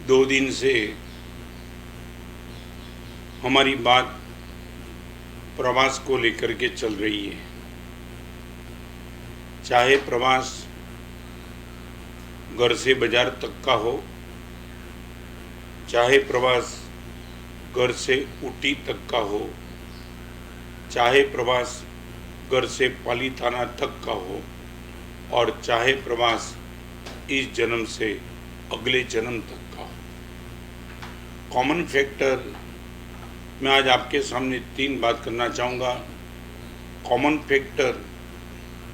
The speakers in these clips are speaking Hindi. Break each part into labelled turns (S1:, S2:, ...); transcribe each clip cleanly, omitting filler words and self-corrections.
S1: दो दिन से हमारी बात प्रवास को लेकर के चल रही है। चाहे प्रवास घर से बाजार तक का हो, चाहे प्रवास घर से ऊटी तक का हो, चाहे प्रवास घर से पालीताना तक का हो, और चाहे प्रवास इस जन्म से अगले जन्म तक का हो। कॉमन फैक्टर मैं आज आपके सामने 3 बात करना चाहूँगा। कॉमन फैक्टर,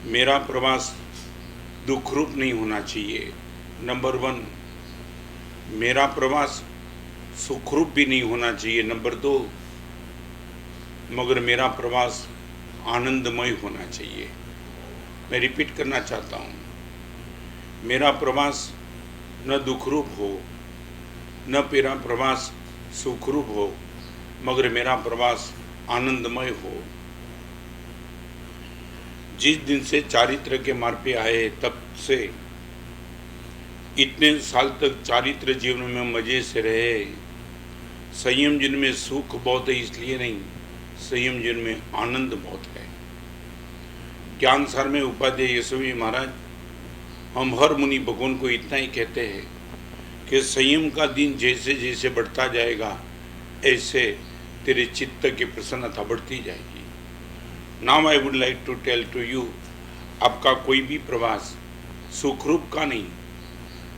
S1: मेरा प्रवास दुखरूप नहीं होना चाहिए। नंबर 1, मेरा प्रवास सुखरूप भी नहीं होना चाहिए। नंबर 2, मगर मेरा प्रवास आनंदमय होना चाहिए। मैं रिपीट करना चाहता हूँ, मेरा प्रवास न दुखरूप हो, न मेरा प्रवास सुखरूप हो, मगर मेरा प्रवास आनंदमय हो। जिस दिन से चारित्र के मार्ग पे आए तब से इतने साल तक चारित्र जीवन में मजे से रहे। संयम जीवन में सुख बहुत है इसलिए नहीं, संयम जीवन में आनंद बहुत है। ज्ञान सार में उपाध्याय यशवी महाराज हम हर मुनि भगवान को इतना ही कहते हैं कि संयम का दिन जैसे जैसे बढ़ता जाएगा ऐसे तेरे चित्त की प्रसन्नता बढ़ती जाएगी। Now I would like to tell to you, आपका कोई भी प्रवास सुखरूप का नहीं,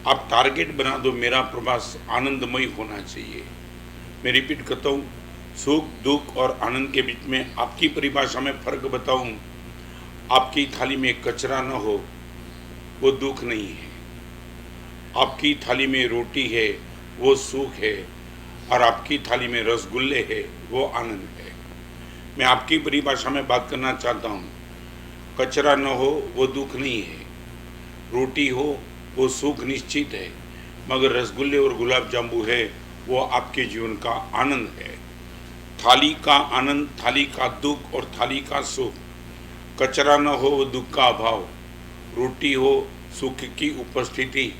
S1: आप टारगेट बना दो, मेरा प्रवास आनंदमय होना चाहिए। मैं रिपीट करता हूँ, सुख दुख और आनंद के बीच में आपकी परिभाषा में फर्क बताऊँ। आपकी थाली में कचरा न हो वो दुख नहीं है, आपकी थाली में रोटी है वो सुख है, और आपकी थाली में रसगुल्ले है वो आनंद है। मैं आपकी परिभाषा में बात करना चाहता हूँ। कचरा न हो वो दुख नहीं है, रोटी हो वो सुख निश्चित है, मगर रसगुल्ले और गुलाब जामुन है वो आपके जीवन का आनंद है। थाली का आनंद, थाली का दुख और थाली का सुख। कचरा न हो वो दुख का अभाव, रोटी हो सुख की उपस्थिति,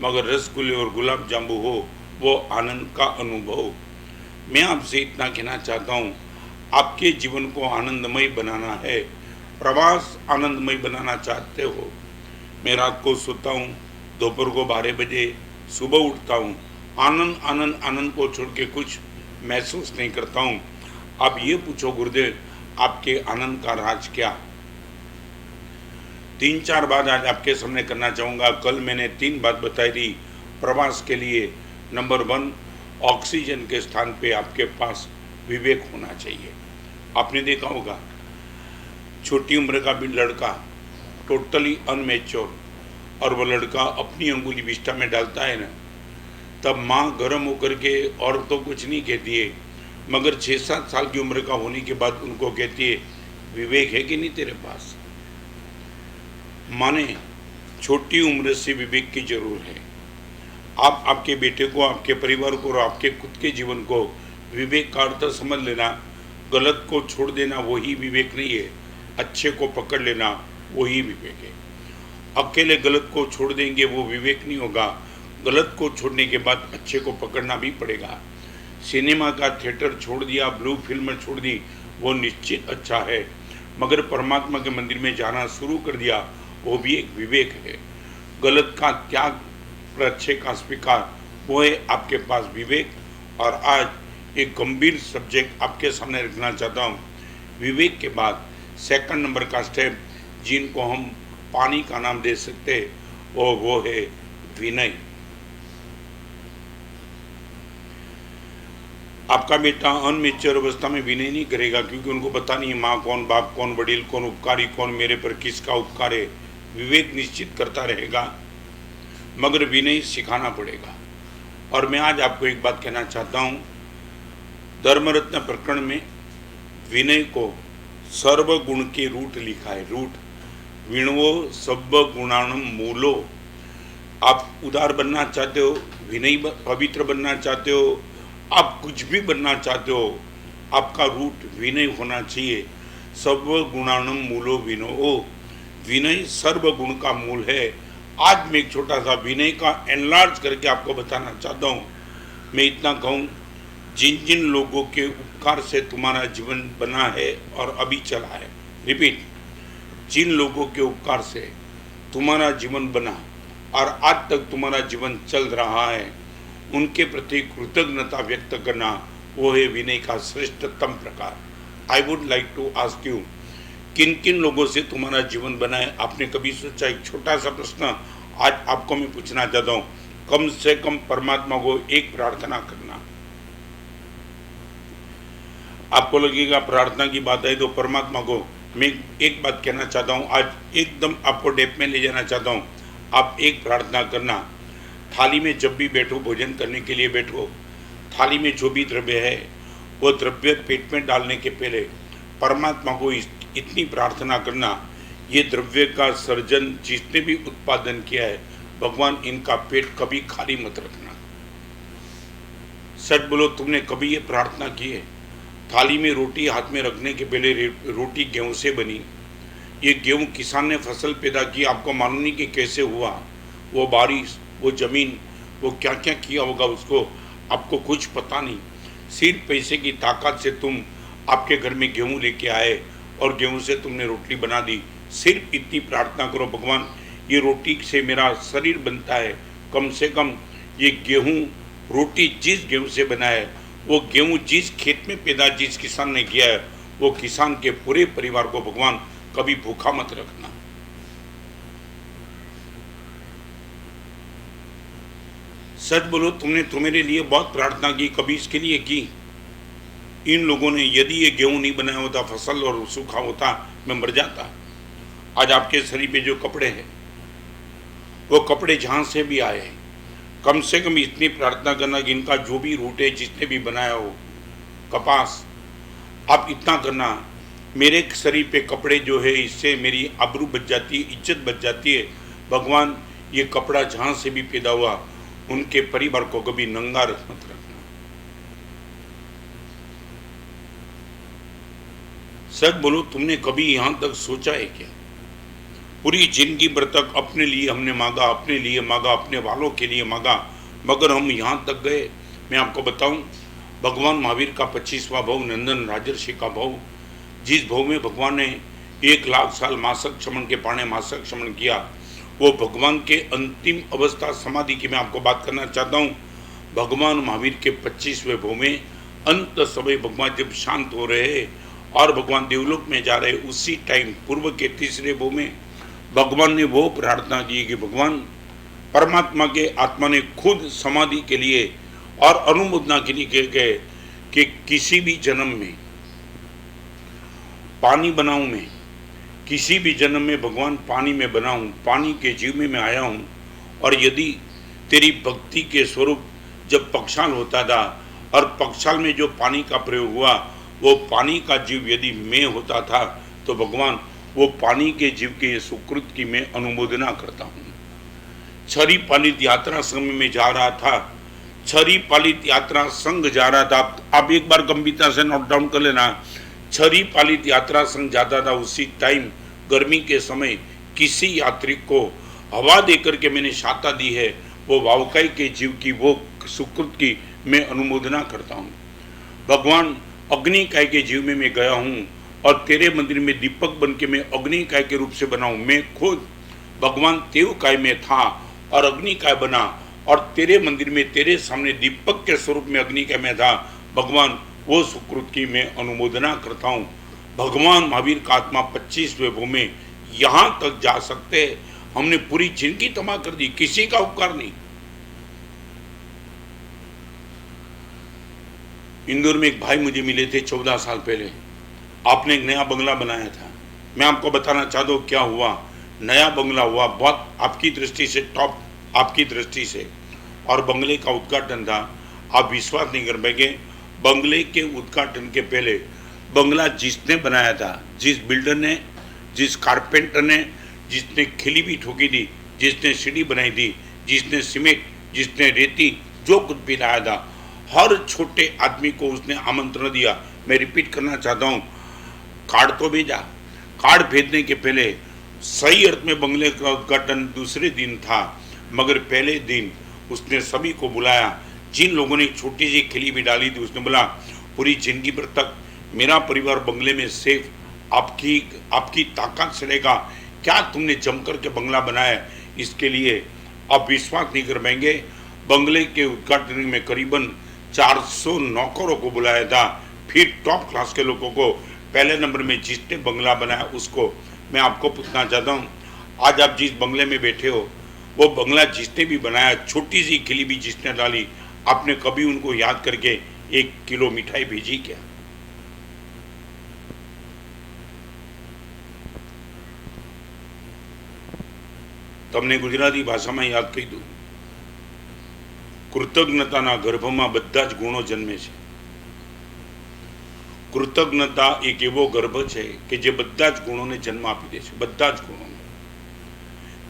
S1: मगर रसगुल्ले और गुलाब जामुन हो वो आनंद का अनुभव। मैं आपसे इतना कहना चाहता हूँ, आपके जीवन को आनंदमय बनाना है, प्रवास आनंदमय बनाना चाहते हो। मैं रात को सोता हूँ, दोपहर को 12 बजे, सुबह उठता हूँ, आनंद आनंद आनंद को छोड़ के कुछ महसूस नहीं करता हूँ। आप ये पूछो गुरुदेव, आपके आनंद का राज क्या? 3-4 बात आज आपके सामने करना चाहूँगा। कल मैंने 3 बात बताई थी प्रवास के लिए। नंबर 1, ऑक्सीजन के स्थान पे आपके पास विवेक होना चाहिए। आपने देखा होगा छोटी उम्र का भी लड़का टोटली अनमेच्योर, और वो लड़का अपनी अंगुली विष्ठा में डालता है ना, तब माँ गर्म होकर के और तो कुछ नहीं कहती है, मगर 6-7 साल की उम्र का होने के बाद उनको कहती है, विवेक है कि नहीं तेरे पास? माने छोटी उम्र से विवेक की जरूर है। आप आपके बेटे को, आपके परिवार को और आपके खुद के जीवन को विवेक का अर्थ समझ लेना। गलत को छोड़ देना वही विवेक नहीं है, अच्छे को पकड़ लेना वही विवेक है। अकेले गलत को छोड़ देंगे वो विवेक नहीं होगा, गलत को छोड़ने के बाद अच्छे को पकड़ना भी पड़ेगा। सिनेमा का थिएटर छोड़ दिया, ब्लू फिल्म छोड़ दी, वो निश्चित अच्छा है, मगर परमात्मा के मंदिर में जाना शुरू कर दिया वो भी एक विवेक है। गलत का त्याग पर अच्छे का स्वीकार, वो है आपके पास विवेक। और आज एक गंभीर सब्जेक्ट आपके सामने रखना चाहता हूँ। विवेक के बाद सेकंड नंबर का स्टेप जिनको हम पानी का नाम दे सकते वो है विनय। आपका बेटा अनमेच्योर अवस्था में विनय नहीं करेगा, क्योंकि उनको पता नहीं माँ कौन, बाप कौन, वडील कौन, उपकारी कौन, मेरे पर किसका उपकार है। विवेक निश्चित करता रहेगा, मगर विनय सिखाना पड़ेगा। और मैं आज आपको एक बात कहना चाहता हूँ, धर्मरत्न प्रकरण में विनय को सर्वगुण के रूट लिखा है। रूट विणवो सब गुणाणम मूलो। आप उदार बनना चाहते हो, विनय पवित्र बनना चाहते हो, आप कुछ भी बनना चाहते हो, आपका रूट विनय होना चाहिए। सर्व गुणाणम मूलो विनो। विनय सर्वगुण का मूल है, आज मैं एक छोटा सा विनय का एनलार्ज करके आपको बताना चाहता हूँ। मैं इतना कहूँ, जिन जिन लोगों के उपकार से तुम्हारा जीवन बना है और अभी चला है, रिपीट, जिन लोगों के उपकार से तुम्हारा जीवन बना और आज तक तुम्हारा जीवन चल रहा है, उनके प्रति कृतज्ञता व्यक्त करना, वो है विनय का श्रेष्ठतम प्रकार। I would like to ask you, किन किन लोगों से तुम्हारा जीवन बना है? आपने कभी सोचा? एक छोटा सा प्रश्न आज आपको मैं पूछना चाहता हूँ। कम से कम परमात्मा को एक प्रार्थना करना। आपको लगेगा प्रार्थना की बात है तो परमात्मा को मैं एक बात कहना चाहता हूँ, आज एकदम आपको डेप में ले जाना चाहता हूँ। आप एक प्रार्थना करना, थाली में जब भी बैठो, भोजन करने के लिए बैठो, थाली में जो भी द्रव्य है वो द्रव्य पेट में डालने के पहले परमात्मा को इतनी प्रार्थना करना, ये द्रव्य का सर्जन जिसने भी उत्पादन किया है, भगवान इनका पेट कभी खाली मत रखना। सच बोलो, तुमने कभी ये प्रार्थना की है? थाली में रोटी हाथ में रखने के पहले रोटी गेहूं से बनी, ये गेहूं किसान ने फसल पैदा की, आपको मालूम नहीं कि कैसे हुआ, वो बारिश, वो जमीन, वो क्या क्या किया होगा उसको, आपको कुछ पता नहीं। सिर्फ पैसे की ताकत से तुम आपके घर में गेहूं लेके आए और गेहूं से तुमने रोटी बना दी। सिर्फ इतनी प्रार्थना करो, भगवान ये रोटी से मेरा शरीर बनता है, कम से कम ये गेहूं रोटी जिस गेहूं से बना है, वो गेहूं जिस खेत में पैदा जिस किसान ने किया है, वो किसान के पूरे परिवार को भगवान कभी भूखा मत रखना। सच बोलो, तुमने तुम्हारे लिए बहुत प्रार्थना की, कभी इसके लिए की? इन लोगों ने यदि ये गेहूं नहीं बनाया होता, फसल और सूखा होता, मैं मर जाता। आज आपके शरीर पे जो कपड़े हैं, वो कपड़े जहां से भी आए, कम से कम इतनी प्रार्थना करना कि इनका जो भी रूट है, जिसने भी बनाया हो, कपास, आप इतना करना, मेरे शरीर पे कपड़े जो है इससे मेरी आबरू बच जाती है, इज्जत बच जाती है। भगवान ये कपड़ा जहां से भी पैदा हुआ, उनके परिवार को कभी नंगा मत रखना। सच बोलो, तुमने कभी यहां तक सोचा है क्या? पूरी जिंदगी भर तक अपने लिए हमने मांगा, अपने लिए मांगा, अपने वालों के लिए मांगा, मगर हम यहाँ तक गए। मैं आपको बताऊं, भगवान महावीर का 25वां भव, नंदन राजर्षि का भव, जिस भव में भगवान ने 1,00,000 साल मासक क्षमण के पाने मासक क्षमण किया, वो भगवान के अंतिम अवस्था समाधि की मैं आपको बात करना चाहता हूँ। भगवान महावीर के 25वें भव में अंत समय भगवान जब शांत हो रहे और भगवान देवलोक में जा रहे, उसी टाइम पूर्व के 3रे भव में भगवान ने वो प्रार्थना की कि भगवान परमात्मा के आत्मा ने खुद समाधि के लिए और अनुमोदना के लिए कह गए कि किसी भी जन्म में पानी बनाऊं, मैं किसी भी जन्म में भगवान पानी में बना हूं, पानी के जीव में मैं आया हूं, और यदि तेरी भक्ति के स्वरूप जब पक्षाल होता था और पक्षाल में जो पानी का प्रयोग हुआ, वो पानी का जीव यदि मैं होता था, तो भगवान वो पानी के जीव के सुकृत की मैं अनुमोदना करता हूँ। छरी पालित यात्रा संघ में जा रहा था, छरी पालित यात्रा संघ जा रहा था, आप एक बार गंभीरता से नोट डाउन कर लेना। छरी पालित यात्रा संघ जाता था, उसी टाइम गर्मी के समय किसी यात्री को हवा देकर के मैंने शाता दी है, वो वावकाई के जीव की वो सुकृत की मैं अनुमोदना करता हूँ। भगवान अग्निकाय के जीव में मैं गया हूँ और तेरे मंदिर में दीपक बन के मैं अग्निकाय के रूप से बना हूँ। मैं खुद भगवान देवकाय में था और अग्निकाय बना, और तेरे मंदिर में तेरे सामने दीपक के स्वरूप में अग्निकाय में था। भगवान वो सुकृत की मैं अनुमोदना करता हूँ। भगवान महावीर का आत्मा 25वें भव में यहाँ तक जा सकते, हमने पूरी जिंदगी तबाह कर दी, किसी का उपकार नहीं। इंदौर में एक भाई मुझे मिले थे 14 साल पहले, आपने एक नया बंगला बनाया था। मैं आपको बताना चाहता हूँ क्या हुआ। नया बंगला हुआ, बहुत आपकी दृष्टि से टॉप, आपकी दृष्टि से, और बंगले का उद्घाटन था। आप विश्वास नहीं कर पाएंगे, बंगले के उद्घाटन के पहले बंगला जिसने बनाया था, जिस बिल्डर ने, जिस कारपेंटर ने, जिसने खिली भी ठोकी थी, जिसने सीढ़ी बनाई थी, जिसने सीमेंट, जिसने रेती, जो कुछ भी लाया था, हर छोटे आदमी को उसने आमंत्रण दिया। मैं रिपीट करना चाहता हूँ, कार्ड तो भेजा, कार्ड भेजने के पहले सही अर्थ में बंगले का उद्घाटन दूसरे दिन था, मगर पहले दिन उसने सभी को बुलाया। जिन लोगों ने एक छोटी सी खिली भी डाली थी, उसने बोला पूरी जिंदगी भर तक मेरा परिवार बंगले में सेफ आपकी ताकत से रहेगा। क्या तुमने जमकर के बंगला बनाया है, इसके लिए आप विश्वास नहीं कर पाएंगे। बंगले के उद्घाटन में करीबन 400 नौकरों को बुलाया था, फिर टॉप क्लास के लोगों को। पहले नंबर में जिसने बंगला बनाया उसको मैं आपको पूछना चाहता हूँ, आज आप जिस बंगले में बैठे हो, वो बंगला जिसने भी बनाया, छोटी सी खिली भी जिसने डाली, आपने कभी उनको याद करके 1 किलो मिठाई भेजी क्या? તમને ગુજરાતી ભાષામાં યાદ કહી દઉં, કૃતજ્ઞતાના ગર્ભમાં બધા જ ગુણો જન્મે છે। કૃતજ્ઞતા એક એવો ગર્ભ છે કે જે બધા જ ગુણોને જન્મ આપી દે છે, બધા જ ગુણોને।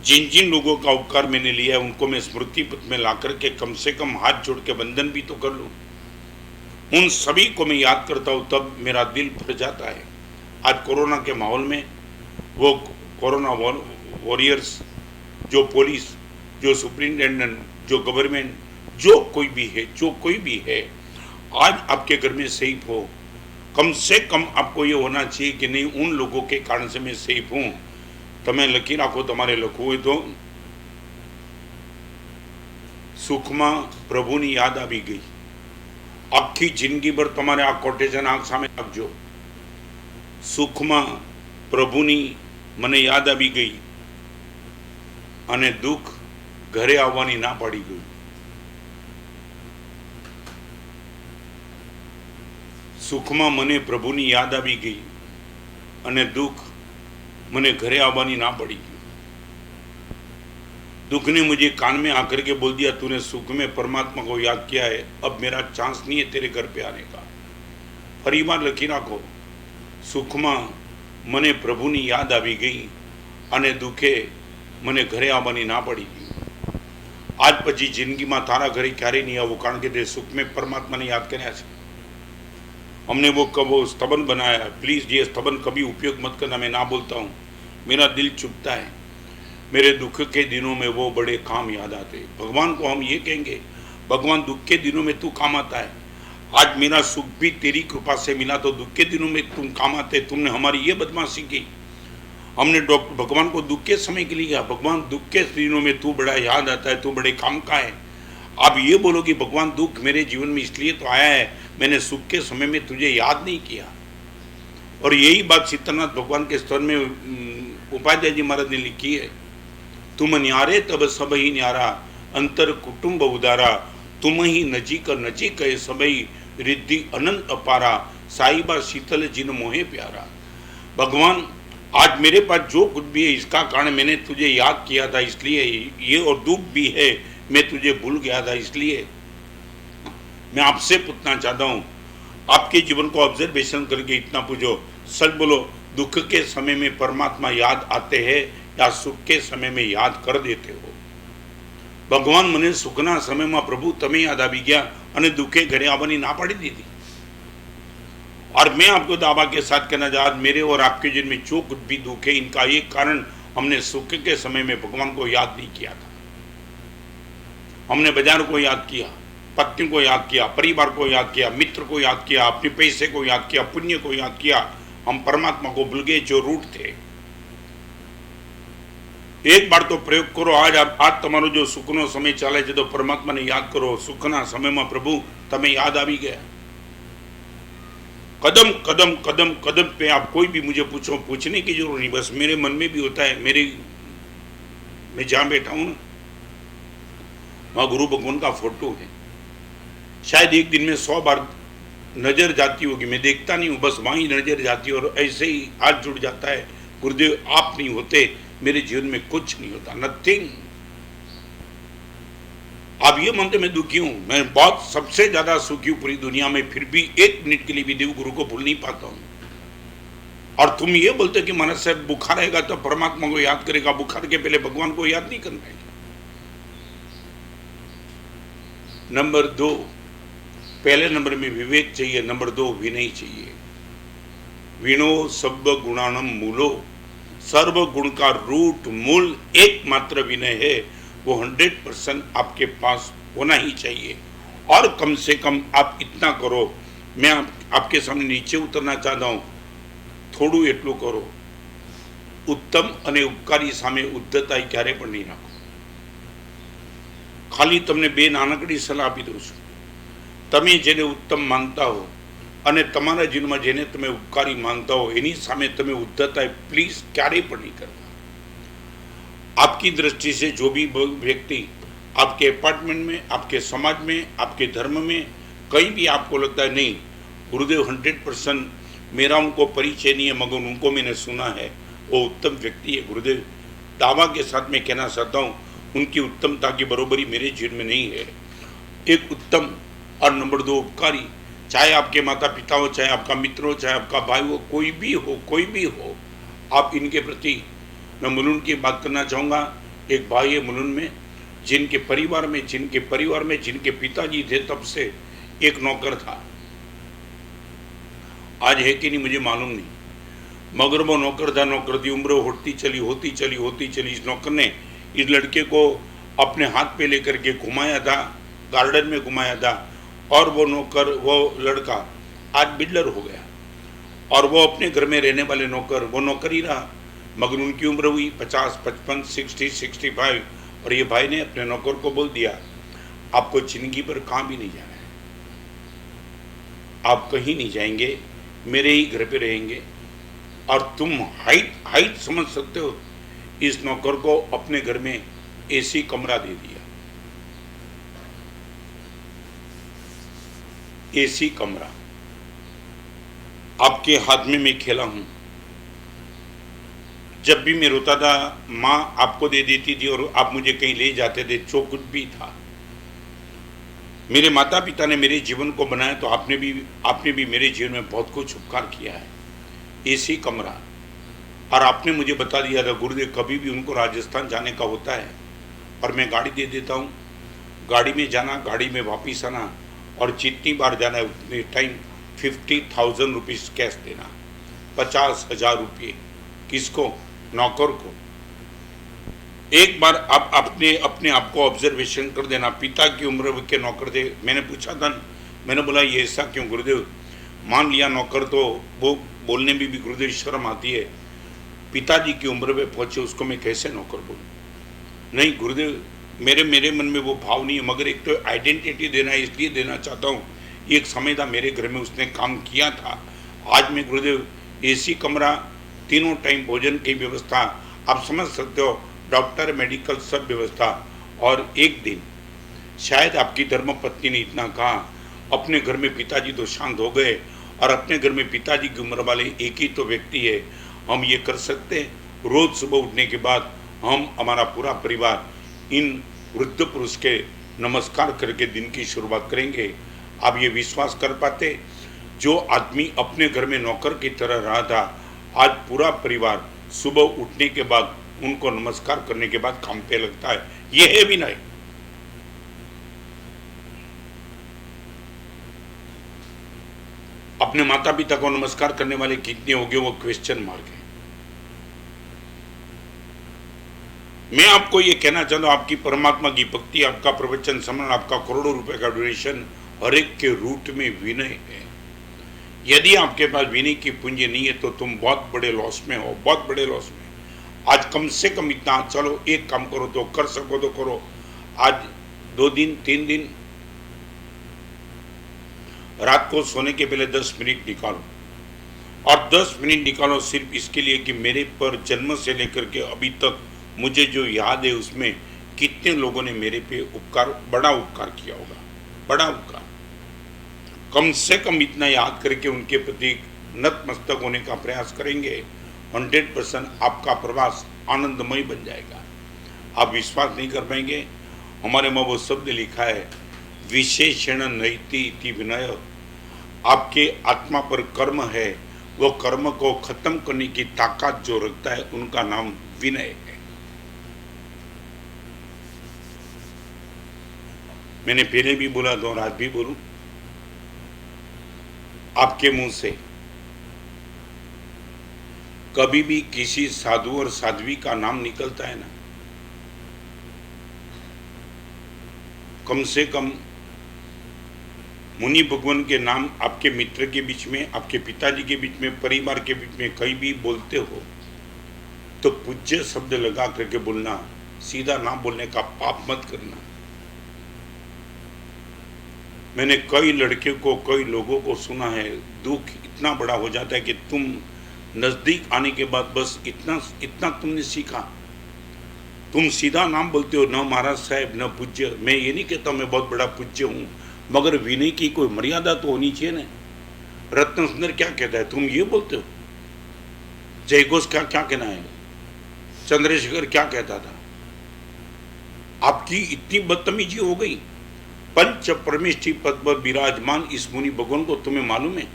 S1: जिन जिन लोगों का उपकार मैंने लिया है उनको मैं स्मृति पथ में ला करके कम से कम हाथ जोड़ के वंदन भी तो कर लूं। उन सभी को मैं याद करता हूं, तब मेरा दिल भर जाता है। आज कोरोना के माहौल में वो कोरोना वॉरियर्स, जो पुलिस, जो सुप्रिंटेंडेंट, जो गवर्नमेंट, जो कोई भी है, आज आपके घर में सेफ हो। कम से कम आपको ये होना चाहिए कि नहीं, उन लोगों के कारण से मैं सेफ हूँ। તમે લખી રાખો, તમારે લખવું હોય તો, સુખમાં પ્રભુની યાદ આવી ગઈ। આખી જિંદગી ભર તમારે આ કોટેશન આંખ સામે રાખજો। સુખમાં પ્રભુની મને યાદ આવી ગઈ અને દુઃખ ઘરે આવવાની ના પાડી ગયું। સુખમાં મને પ્રભુની યાદ આવી ગઈ અને દુઃખ मैंने घरे आवानी ना पड़ी। दुख ने मुझे कान में आकर के बोल दिया, तूने सुख में परमात्मा को याद किया है, अब मेरा चांस नहीं है तेरे घर पे आने का। फरी बार लखी राखो, सुख में मने प्रभुनी याद आवी गई अने दुखे मने घरे आवानी ना पड़ी। आज पछी जिंदगी में तारा घरे क्यारे नहीं आवुं, कारण के ते सुख में परमात्मा ने याद कर्या छे। हमने वो स्तबन बनाया। प्लीज़ ये स्तबन कभी उपयोग मत करना, मैं ना बोलता हूँ, मेरा दिल चुभता है। मेरे दुख के दिनों में वो बड़े काम याद आते। भगवान को हम ये कहेंगे, भगवान दुख के दिनों में तू काम आता है। आज मेरा सुख भी तेरी कृपा से मिला, तो दुख के दिनों में तुम काम आते। तुमने हमारी ये बदमाशी की। हमने भगवान को दुख के समय के लिए कहा, भगवान दुख के दिनों में तू बड़ा याद आता है, तू बड़े काम का है। आप ये बोलो कि भगवान दुख मेरे जीवन में इसलिए तो आया है, मैंने सुख के समय में तुझे याद नहीं किया। और यही बात सीतानाथ भगवान के स्तर में उपाध्याय जी महाराज ने लिखी है, तुम न्यारे तब सब ही न्यारा, अंतर कुटुंब उदारा, तुम ही नजीक नजीक है सबई, रिद्धि अनंत अपारा, साहिबा शीतल जिन मोहे प्यारा। भगवान आज मेरे पास जो कुछ भी है, इसका कारण मैंने तुझे याद किया था, इसलिए ये, और दुख भी है, मैं तुझे भूल गया था। इसलिए मैं आपसे पूछना चाहता हूँ, आपके जीवन को ऑब्जर्वेशन करके इतना पूछो, सच बोलो, दुख के समय में परमात्मा याद आते हैं या सुख के समय में याद कर देते हो? भगवान मने सुखना समय में प्रभु तमे याद आ गया और दुखे घरे आवानी ना पाड़ी दी थी। और मैं आपको दावा के साथ कहना चाहता, मेरे और आपके जीवन में जो कुछ भी दुख है, इनका एक कारण हमने सुख के समय में भगवान को याद नहीं किया था। हमने बाजार को याद किया, पत्नी को याद किया, परिवार को याद किया, मित्र को याद किया, अपने पैसे को याद किया, पुण्य को याद किया। हम परमात्मा को भूल गए जो रूट थे। एक बार तो प्रयोग करो, आज तमारो जो सुखनो समय चाले छे तो परमात्मा ने याद करो। सुखना समय में प्रभु तमे याद आवी गया। कदम कदम कदम कदम पे आप कोई भी मुझे पूछो, पूछने की जरूरत नहीं, बस मेरे मन में भी होता है। मैं जहां बैठा हूं ना, वहां गुरु भगवान का फोटो है। शायद एक दिन में 100 बार नजर जाती होगी, मैं देखता नहीं हूँ, बस वहीं नजर जाती है और ऐसे ही हाथ जुड़ जाता है, गुरुदेव आप नहीं होते मेरे जीवन में कुछ नहीं होता, नथिंग। आप ये मानते मैं दुखी हूं, मैं बहुत सबसे ज्यादा सुखी हूं पूरी दुनिया में, फिर भी एक मिनट के लिए भी देव गुरु को भूल नहीं पाता हूं। और तुम ये बोलते कि महाराज साहब बुखार आएगा तो परमात्मा को याद करेगा, बुखार के पहले भगवान को याद नहीं कर पाएंगे। नंबर 2, पहले नंबर में विवेक चाहिए, नंबर 2 विनय चाहिए। विनो सब गुणानम मूलो, सर्व गुण का रूट मूल एकमात्र विनय है, वो 100% आपके पास होना ही चाहिए। और कम से कम आप इतना करो, मैं आपके सामने नीचे उतरना चाहता हूँ, थोड़ું એટલું કરો, ઉત્તમ અને ઉપકારી સામે ઉદ્ધતાઈ ક્યારે પણ નહીં રાખો। ખાલી તમને બે નાનકડી સલાહ આપી દઉં છું, તમે જેને ઉત્તમ માનતા હો અને તમારા જીવનમાં જેને તમે ઉપકારી માનતા હો એની સામે તમે ઉદ્ધતાઈ પ્લીઝ ક્યારેય પણ નહીં કરતા। आपकी दृष्टि से जो भी व्यक्ति आपके अपार्टमेंट में, आपके समाज में, आपके धर्म में कहीं भी आपको लगता है नहीं गुरुदेव 100% मेरा उनको परिचय नहीं है मगर उनको मैंने सुना है, वो उत्तम व्यक्ति है, गुरुदेव दावा के साथ मैं कहना चाहता हूँ उनकी उत्तमता की बरोबरी मेरे जीवन में नहीं है। एक उत्तम और नंबर 2 उपकारी, चाहे आपके माता पिता हो, चाहे आपका मित्र हो, चाहे आपका भाई हो, कोई भी हो, आप इनके प्रति, मैं मुलुंड की बात करना चाहूँगा। एक भाई है मुलुंड में जिनके परिवार में जिनके पिताजी थे तब से एक नौकर था, आज है कि नहीं मुझे मालूम नहीं, मगर वो नौकर था, नौकर की उम्र होती चली। इस नौकर ने इस लड़के को अपने हाथ पे लेकर के घुमाया था, गार्डन में घुमाया था, और वो नौकर, वो लड़का आज बिल्डर हो गया, और वो अपने घर में रहने वाले नौकर, वो नौकर ही रहा, मगर उनकी उम्र हुई 50, 55, 60, 65, और ये भाई ने अपने नौकर को बोल दिया आपको जिंदगी पर कहाँ भी नहीं जाना है, आप कहीं नहीं जाएंगे, मेरे ही घर पे रहेंगे। और तुम हाइट समझ सकते हो, इस नौकर को अपने घर में एसी कमरा दे दिया, एसी कमरा आपके हाथ में मैं खेला हूं। जब भी मैं रोता था माँ आपको दे देती थी और आप मुझे कहीं ले जाते थे, जो कुछ भी था। मेरे माता पिता ने मेरे जीवन को बनाया, तो आपने भी मेरे जीवन में बहुत कुछ उपकार किया है। एसी कमरा, और आपने मुझे बता दिया था गुरुदेव कभी भी उनको राजस्थान जाने का होता है और मैं गाड़ी दे देता हूँ, गाड़ी में जाना, गाड़ी में वापिस आना, और जितनी बार जाना है उतने टाइम 50,000 रुपीज़ कैश देना, 50,000 रुपये। किसको? नौकर को। एक बार आप अपने आप को ऑब्जर्वेशन कर देना, पिता की उम्र के नौकर थे। मैंने पूछा था, मैंने बोला ये ऐसा क्यों गुरुदेव? मान लिया नौकर, तो वो बोलने में भी गुरुदेव शर्म आती है, पिताजी की उम्र में पहुंचे उसको मैं कैसे नौकर बोलूं? नहीं गुरुदेव, मेरे मन में वो भाव नहीं है, मगर एक तो आइडेंटिटी देना है, इसलिए देना चाहता हूँ। एक समय था मेरे घर में उसने काम किया था, आज मैं गुरुदेव एसी कमरा, तीनों टाइम भोजन की व्यवस्था, आप समझ सकते हो, डॉक्टर, मेडिकल सब व्यवस्था। और एक दिन शायद आपकी धर्मपत्नी ने इतना कहा, अपने घर में पिताजी तो शांत हो गए, और अपने घर में पिताजी की उम्र वाले एक ही तो व्यक्ति है, हम ये कर सकते हैं, रोज सुबह उठने के बाद हम, हमारा पूरा परिवार इन वृद्ध पुरुष के नमस्कार करके दिन की शुरुआत करेंगे। आप ये विश्वास कर पाते? जो आदमी अपने घर में नौकर की तरह रहा था, आज पूरा परिवार सुबह उठने के बाद उनको नमस्कार करने के बाद काम पे लगता है। ये है विनय। अपने माता पिता को नमस्कार करने वाले कितने होंगे, वो क्वेश्चन मार्क है। मैं आपको ये कहना चाहता हूं, आपकी परमात्मा की भक्ति, आपका प्रवचन समरण, आपका करोड़ों रुपए का ड्यूरेशन, हर एक के रूट में विनय है। यदि आपके पास विनय की पूंजी नहीं है तो तुम बहुत बड़े लॉस में हो, बहुत बड़े लॉस में। आज कम से कम इतना, चलो एक काम करो तो, कर सको तो करो, आज 2 दिन 3 दिन रात को सोने के पहले 10 मिनट निकालो, और 10 मिनट निकालो सिर्फ इसके लिए कि मेरे पर जन्म से लेकर के अभी तक मुझे जो याद है उसमें कितने लोगों ने मेरे पे उपकार, बड़ा उपकार किया होगा, बड़ा उपकार। कम से कम इतना याद करके उनके प्रति नतमस्तक होने का प्रयास करेंगे, 100% आपका प्रवास आनंदमय बन जाएगा। आप विश्वास नहीं कर पाएंगे, हमारे में वो शब्द लिखा है, विशेषण नैति इति विनय। आपके आत्मा पर कर्म है, वो कर्म को खत्म करने की ताकत जो रखता है, उनका नाम विनय है। मैंने पहले भी बोला तो आज भी बोलूं, आपके मुंह से कभी भी किसी साधु और साध्वी का नाम निकलता है ना, कम से कम मुनि भगवान के नाम आपके मित्र के बीच में, आपके पिताजी के बीच में, परिवार के बीच में कहीं भी बोलते हो तो पूज्य शब्द लगा करके बोलना, सीधा नाम बोलने का पाप मत करना। मैंने कई लड़के को, कई लोगों को सुना है, दुख इतना बड़ा हो जाता है कि तुम नजदीक आने के बाद बस इतना तुमने सीखा, तुम सीधा नाम बोलते हो, न महाराज साहब न पूज्य। मैं ये नहीं कहता मैं बहुत बड़ा पूज्य हूँ, मगर विनय की कोई मर्यादा तो होनी चाहिए ना। रत्न सुंदर क्या कहता है, तुम ये बोलते हो। जय घोष का क्या कहना है, चंद्रशेखर क्या कहता था। आपकी इतनी बदतमीजी हो गई। पंच परमेष्ठी पद पर विराजमान इस मुनि भगवान को तुम्हें मालूम है।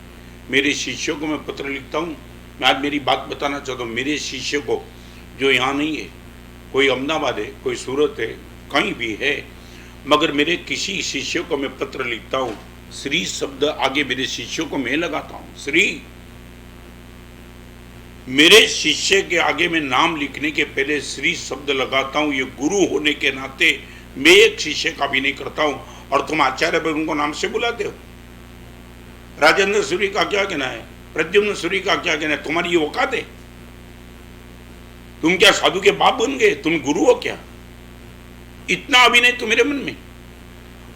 S1: मेरे शिष्यों को मैं पत्र लिखता हूँ, मैं आज मेरी बात बताना चाहता हूँ। मेरे शिष्य को, जो यहाँ नहीं है, कोई अहमदाबाद है, कोई सूरत है, कहीं भी है, मगर मेरे किसी शिष्य को मैं पत्र लिखता हूँ, श्री शब्द आगे मेरे शिष्यों को मैं लगाता हूँ। श्री, मेरे शिष्य के आगे मैं नाम लिखने के पहले श्री शब्द लगाता हूँ। ये गुरु होने के नाते मैं एक शिष्य का भी नहीं करता हूँ, और तुम आचार्य पर उनको नाम से बुलाते हो। राजेंद्र सूरी का क्या कहना है, प्रद्युम्न सूरी का क्या कहना है, तुम्हारी ये औकात है? तुम क्या साधु के बाप बन गए? तुम गुरु हो क्या? इतना अभिनय तुम्हारे मन में।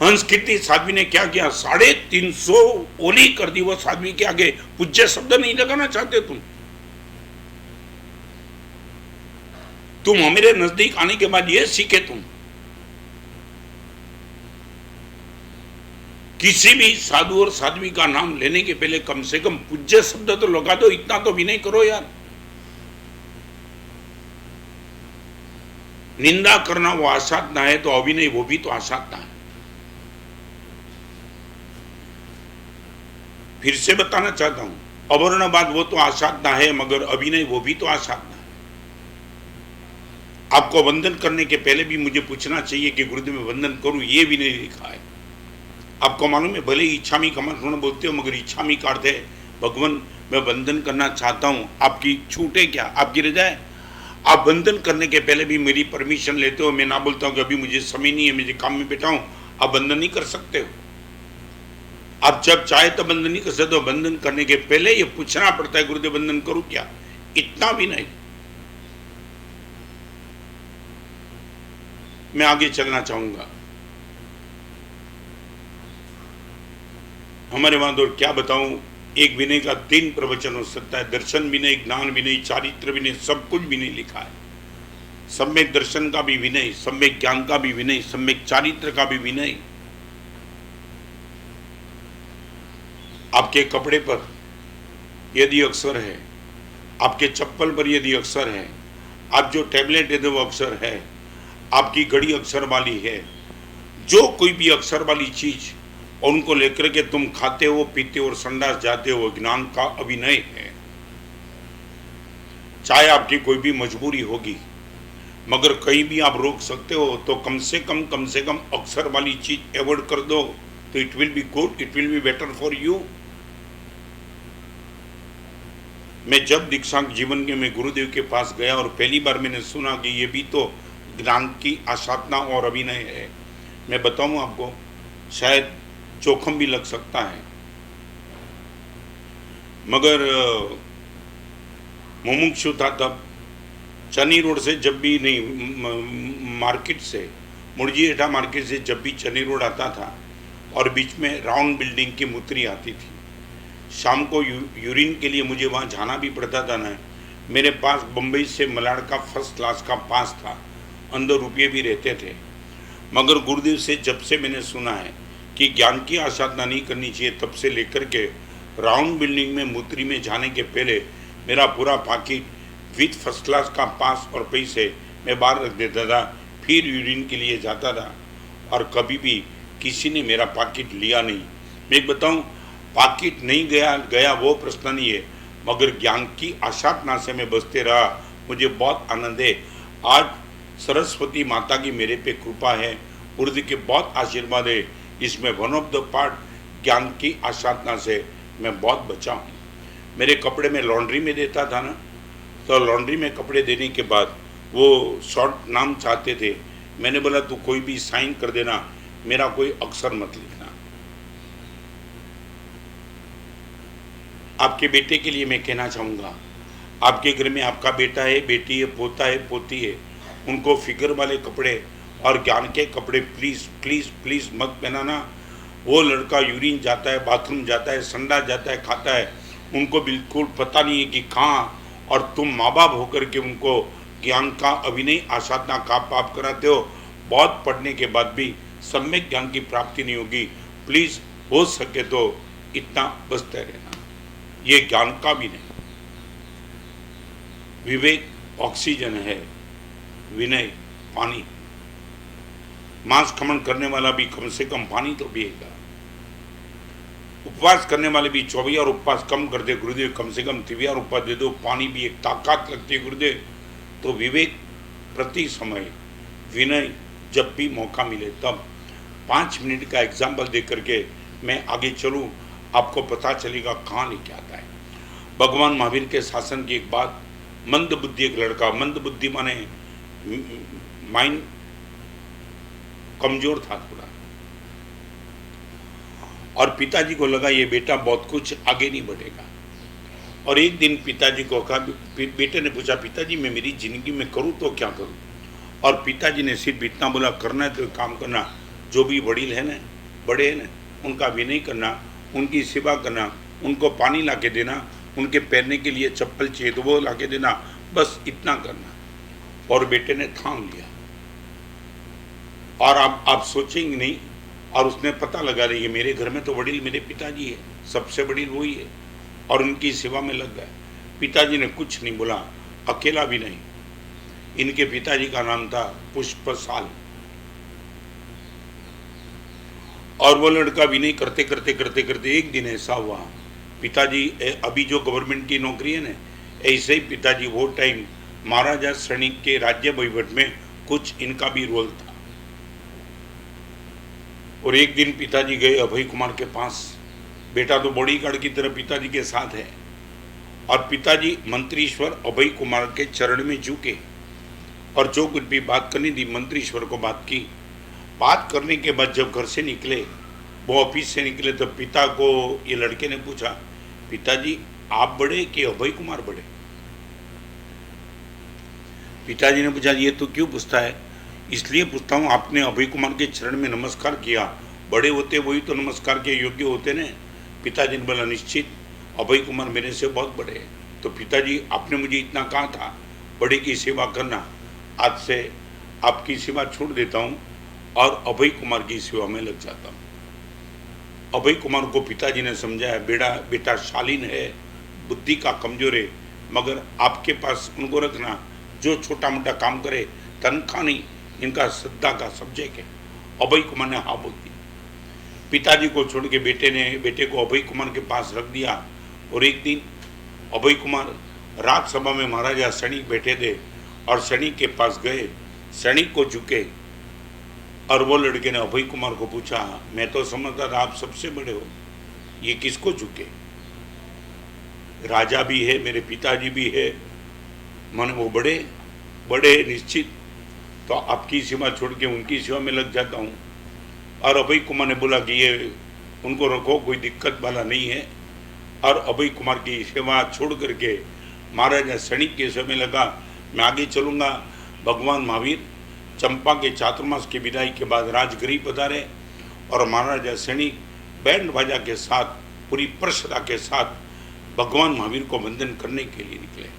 S1: हंस कीर्ति साध्वी ने क्या किया, 350 ओली कर दी वो साध्वी के आगे। पूज्य शब्द नहीं लगाना चाहते तुम हमारे नजदीक आने के बाद ये सीखे, तुम किसी भी साधु और साध्वी का नाम लेने के पहले कम से कम पूज्य शब्द तो लगा दो। इतना तो विनय करो यार। निंदा करना वो आसाधना है, तो अभिनय वो भी तो आसाधना है। फिर से बताना चाहता हूं, अवर्णवाद वो तो आसाधना है, मगर अभिनय वो भी तो आसाधना है। आपको वंदन करने के पहले भी मुझे पूछना चाहिए कि गुरुदेव मैं वंदन करूं, ये भी नहीं लिखा है। आपको मालूम है, भले ही इच्छा मी कमन बोलते हो, मगर इच्छा मी का अर्थ है भगवान मैं वंदन करना चाहता हूं, आपकी छूट है क्या, आपकी रजा है? आप वंदन करने के पहले भी मेरी परमिशन लेते हो। मैं ना बोलता हूं कि अभी मुझे समय नहीं है, मुझे काम में बैठा हूं, आप वंदन नहीं कर सकते हो। आप जब चाहे तब वंदन नहीं कर सकते हो। वंदन करने के पहले ये पूछना पड़ता है, गुरुदेव वंदन करूं क्या? इतना भी नहीं। मैं आगे चलना चाहूंगा। हमारे वहां तो क्या बताऊं, एक विनय का 3 प्रवचन हो सकता है। दर्शन विनय, ज्ञान विनय, चारित्र विनय, सब कुछ विनय लिखा है। सम्यक दर्शन का भी विनय, सम्यक ज्ञान का भी विनय, सम्यक चारित्र का भी विनय। आपके कपड़े पर यदि अक्षर है, आपके चप्पल पर यदि अक्षर है, आप जो टैबलेट है वो अक्षर है, आपकी घड़ी अक्षर वाली है, जो कोई भी अक्षर वाली चीज और उनको लेकर के तुम खाते हो, पीते हो और संडास जाते हो, ज्ञान का अभिनय है। चाहे आपकी कोई भी मजबूरी होगी, मगर कहीं भी आप रोक सकते हो, तो कम से कम अक्षर वाली चीज अवॉइड कर दो, तो it will be good, it will be better for you. मैं जब दीक्षा जीवन के मैं गुरुदेव के पास गया और पहली बार मैंने सुना कि ये भी तो ज्ञान की आसाधना और अभिनय है। मैं बताऊं आपको, शायद जोखिम भी लग सकता है, मगर मुमुक्षु था तब। चनी रोड से जब भी नहीं, मार्केट से, मुड़जीठा मार्केट से जब भी चनी रोड आता था और बीच में राउंड बिल्डिंग की मुतरी आती थी, शाम को यूरिन के लिए मुझे वहाँ जाना भी पड़ता था ना। मेरे पास बम्बई से मलाड का फर्स्ट क्लास का पास था, अंदर रुपये भी रहते थे। मगर गुरुदेव से जब से मैंने सुना है कि ज्ञान की आसाधना नहीं करनी चाहिए, तब से लेकर के राउंड बिल्डिंग में मुतरी में जाने के पहले मेरा पूरा पाकिट विथ फर्स्ट क्लास का पास और पैसे मैं बाहर रख देता था, फिर यूरिन के लिए जाता था, और कभी भी किसी ने मेरा पाकिट लिया नहीं। मैं एक बताऊं, पाकिट नहीं गया वो प्रश्न नहीं है, मगर ज्ञान की आसाधना से मैं बचते रहा। मुझे बहुत आनंद है। आज सरस्वती माता की मेरे पे कृपा है, उर्दू के बहुत आशीर्वाद है। इसमें वन ऑफ द पार्ट ज्ञान की आसाधना से मैं बहुत बचा हूँ। मेरे कपड़े में लॉन्ड्री में देता था ना, तो लॉन्ड्री में कपड़े देने के बाद वो शॉर्ट नाम चाहते थे। मैंने बोला तू कोई भी साइन कर देना, मेरा कोई अक्षर मत लिखना। आपके बेटे के लिए मैं कहना चाहूँगा, आपके घर में आपका बेटा है, बेटी है, पोता है, पोती है, उनको फिगर वाले कपड़े और ज्ञान के कपड़े प्लीज़ प्लीज़ प्लीज़ मत पहनाना। वो लड़का यूरिन जाता है, बाथरूम जाता है, संडास जाता है, खाता है, उनको बिल्कुल पता नहीं है कि कहाँ, और तुम माँ बाप होकर के उनको ज्ञान का अभिनय आसाधना का पाप कराते हो। बहुत पढ़ने के बाद भी सम्यक ज्ञान की प्राप्ति नहीं होगी। प्लीज़ हो सके तो इतना बचते रहना। ये ज्ञान का भी नहीं। विवेक ऑक्सीजन है, विनय पानी। मांस खमन करने वाला भी कम से कम पानी तो पिएगा। उपवास करने वाले भी 24 और उपवास कम कर दे गुरुदेव, कम से कम 23 उपवास दे दो, पानी भी एक ताकत लगती है गुरुदेव। तो विवेक प्रति समय, विनय जब भी मौका मिले तब। 5 मिनट का एग्जाम्पल दे करके मैं आगे चलूँ, आपको पता चलेगा कहाँ लेके आता है। भगवान महावीर के शासन की एक बात, मंद बुद्धि एक लड़का, मंद बुद्धि माने माइंड कमजोर था थोड़ा, और पिताजी को लगा ये बेटा बहुत कुछ आगे नहीं बढ़ेगा। और एक दिन पिताजी को कहा, बेटे ने पूछा पिताजी मैं मेरी जिंदगी में करूँ तो क्या करूँ? और पिताजी ने सिर्फ इतना बोला, करना है तो काम करना, जो भी वडील है ना, बड़े हैं ना, उनका विनय करना, उनकी सेवा करना, उनको पानी ला के देना, उनके पहनने के लिए चप्पल चाहिए तो वो ला के देना, बस इतना करना। और बेटे ने थाम लिया। और आप सोचेंगे नहीं, और उसने पता लगा रही है मेरे घर में तो वडील मेरे पिताजी है, सबसे वडील वही है, और उनकी सेवा में लग गया। पिताजी ने कुछ नहीं बोला, अकेला भी नहीं। इनके पिताजी का नाम था पुष्पसाल। और वो लड़का विनय करते करते करते करते एक दिन ऐसा हुआ, पिताजी अभी जो गवर्नमेंट की नौकरी है ना, ऐसे ही पिताजी वो टाइम महाराजा सैनिक के राज्य वहीवट में कुछ इनका भी रोल था। और एक दिन पिताजी गए अभय कुमार के पास, बेटा तो बॉडीगार्ड की तरह पिताजी के साथ है, और पिताजी मंत्रीश्वर अभय कुमार के चरण में झुके, और जो कुछ भी बात करनी थी मंत्रीश्वर को बात की। बात करने के बाद जब घर से निकले, वो ऑफिस से निकले, तो पिता को ये लड़के ने पूछा, पिताजी आप बड़े कि अभय कुमार बड़े? पिताजी ने पूछा, ये तो क्यों पूछता है? इसलिए पूछता हूँ, आपने अभय कुमार के चरण में नमस्कार किया, बड़े होते वही तो नमस्कार के योग्य होते ने। पिताजी ने बोला, निश्चित अभय कुमार मेरे से बहुत बड़े हैं। तो पिताजी आपने मुझे इतना कहा था बड़े की सेवा करना, आज से आपकी सेवा छोड़ देता हूँ और अभय कुमार की सेवा में लग जाता हूँ। अभय कुमार को पिताजी ने समझाया, बेटा शालीन है, बुद्धि का कमजोर है, मगर आपके पास उनको रखना, जो छोटा मोटा काम करे, तनख्वाह नहीं, इनका श्रद्धा का सब्जेक्ट है। अभय कुमार ने हाँ बोल दी। पिताजी को छोड़ के बेटे को अभय कुमार के पास रख दिया। और एक दिन अभय कुमार राज्यसभा में महाराजा सैनिक बैठे थे, और सैनिक के पास गए, सैनिक को झुके, और वो लड़के ने अभय कुमार को पूछा, मैं तो समझता था आप सबसे बड़े हो, ये किसको झुके? राजा भी है, मेरे पिताजी भी है, मन वो बड़े निश्चित, तो आपकी सेवा छोड़ के उनकी सेवा में लग जाता हूँ। और अभय कुमार ने बोला कि ये उनको रखो, कोई दिक्कत वाला नहीं है। और अभय कुमार की सेवा छोड़ करके महाराजा सैनिक के सेवा में लगा। मैं आगे चलूँगा। भगवान महावीर चंपा के चातुर्मास की विदाई के बाद राजगृह पधारे, और महाराजा सैनिक बैंड बाजा के साथ, पूरी प्रश्रद्धा के साथ भगवान महावीर को वंदन करने के लिए निकले।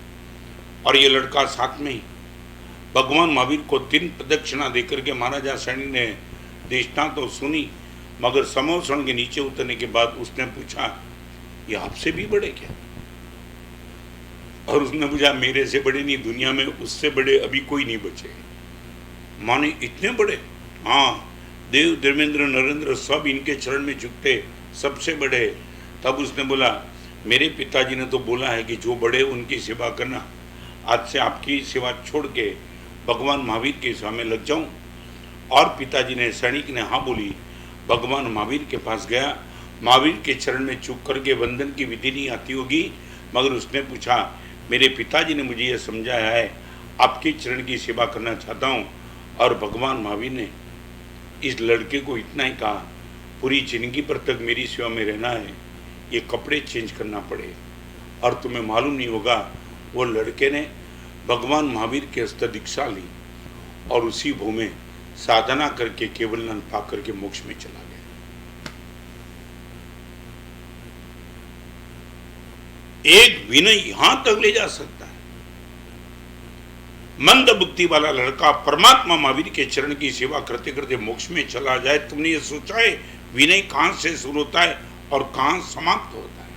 S1: और ये लड़का साथ में ही भगवान महावीर को 3 प्रदक्षिणा देकर के महाराजा सैनिक ने देशना तो सुनी, मगर समोसण के नीचे उतरने के बाद उसने पूछा, ये आपसे भी बड़े क्या? और उसने पूछा, मेरे से बड़े नहीं, दुनिया में उससे बड़े अभी कोई नहीं बचे। माने इतने बड़े? हाँ, देव देवेंद्र नरेंद्र सब इनके चरण में झुकते, सबसे बड़े। तब उसने बोला, मेरे पिताजी ने तो बोला है कि जो बड़े उनकी सेवा करना, आज से आपकी सेवा छोड़ के भगवान महावीर की सेवा में लग जाऊं। और पिताजी ने, सैनिक ने हाँ बोली, भगवान महावीर के पास गया। महावीर के चरण में झुक करके वंदन की विधि नहीं आती होगी, मगर उसने पूछा, मेरे पिताजी ने मुझे यह समझाया है, आपके चरण की सेवा करना चाहता हूँ। और भगवान महावीर ने इस लड़के को इतना ही कहा, पूरी जिंदगी पर तक मेरी सेवा में रहना है, ये कपड़े चेंज करना पड़े। और तुम्हें मालूम नहीं होगा, वो लड़के ने भगवान महावीर के हस्त दीक्षा ली और उसी भू में साधना करके केवलानंद पा करके मोक्ष में चला गया। एक विनय यहां तक ले जा सकता है। मंद बुद्धि वाला लड़का परमात्मा महावीर के चरण की सेवा करते करते मोक्ष में चला जाए। तुमने ये सोचा है विनय कहां से शुरू होता है और कहां समाप्त होता है?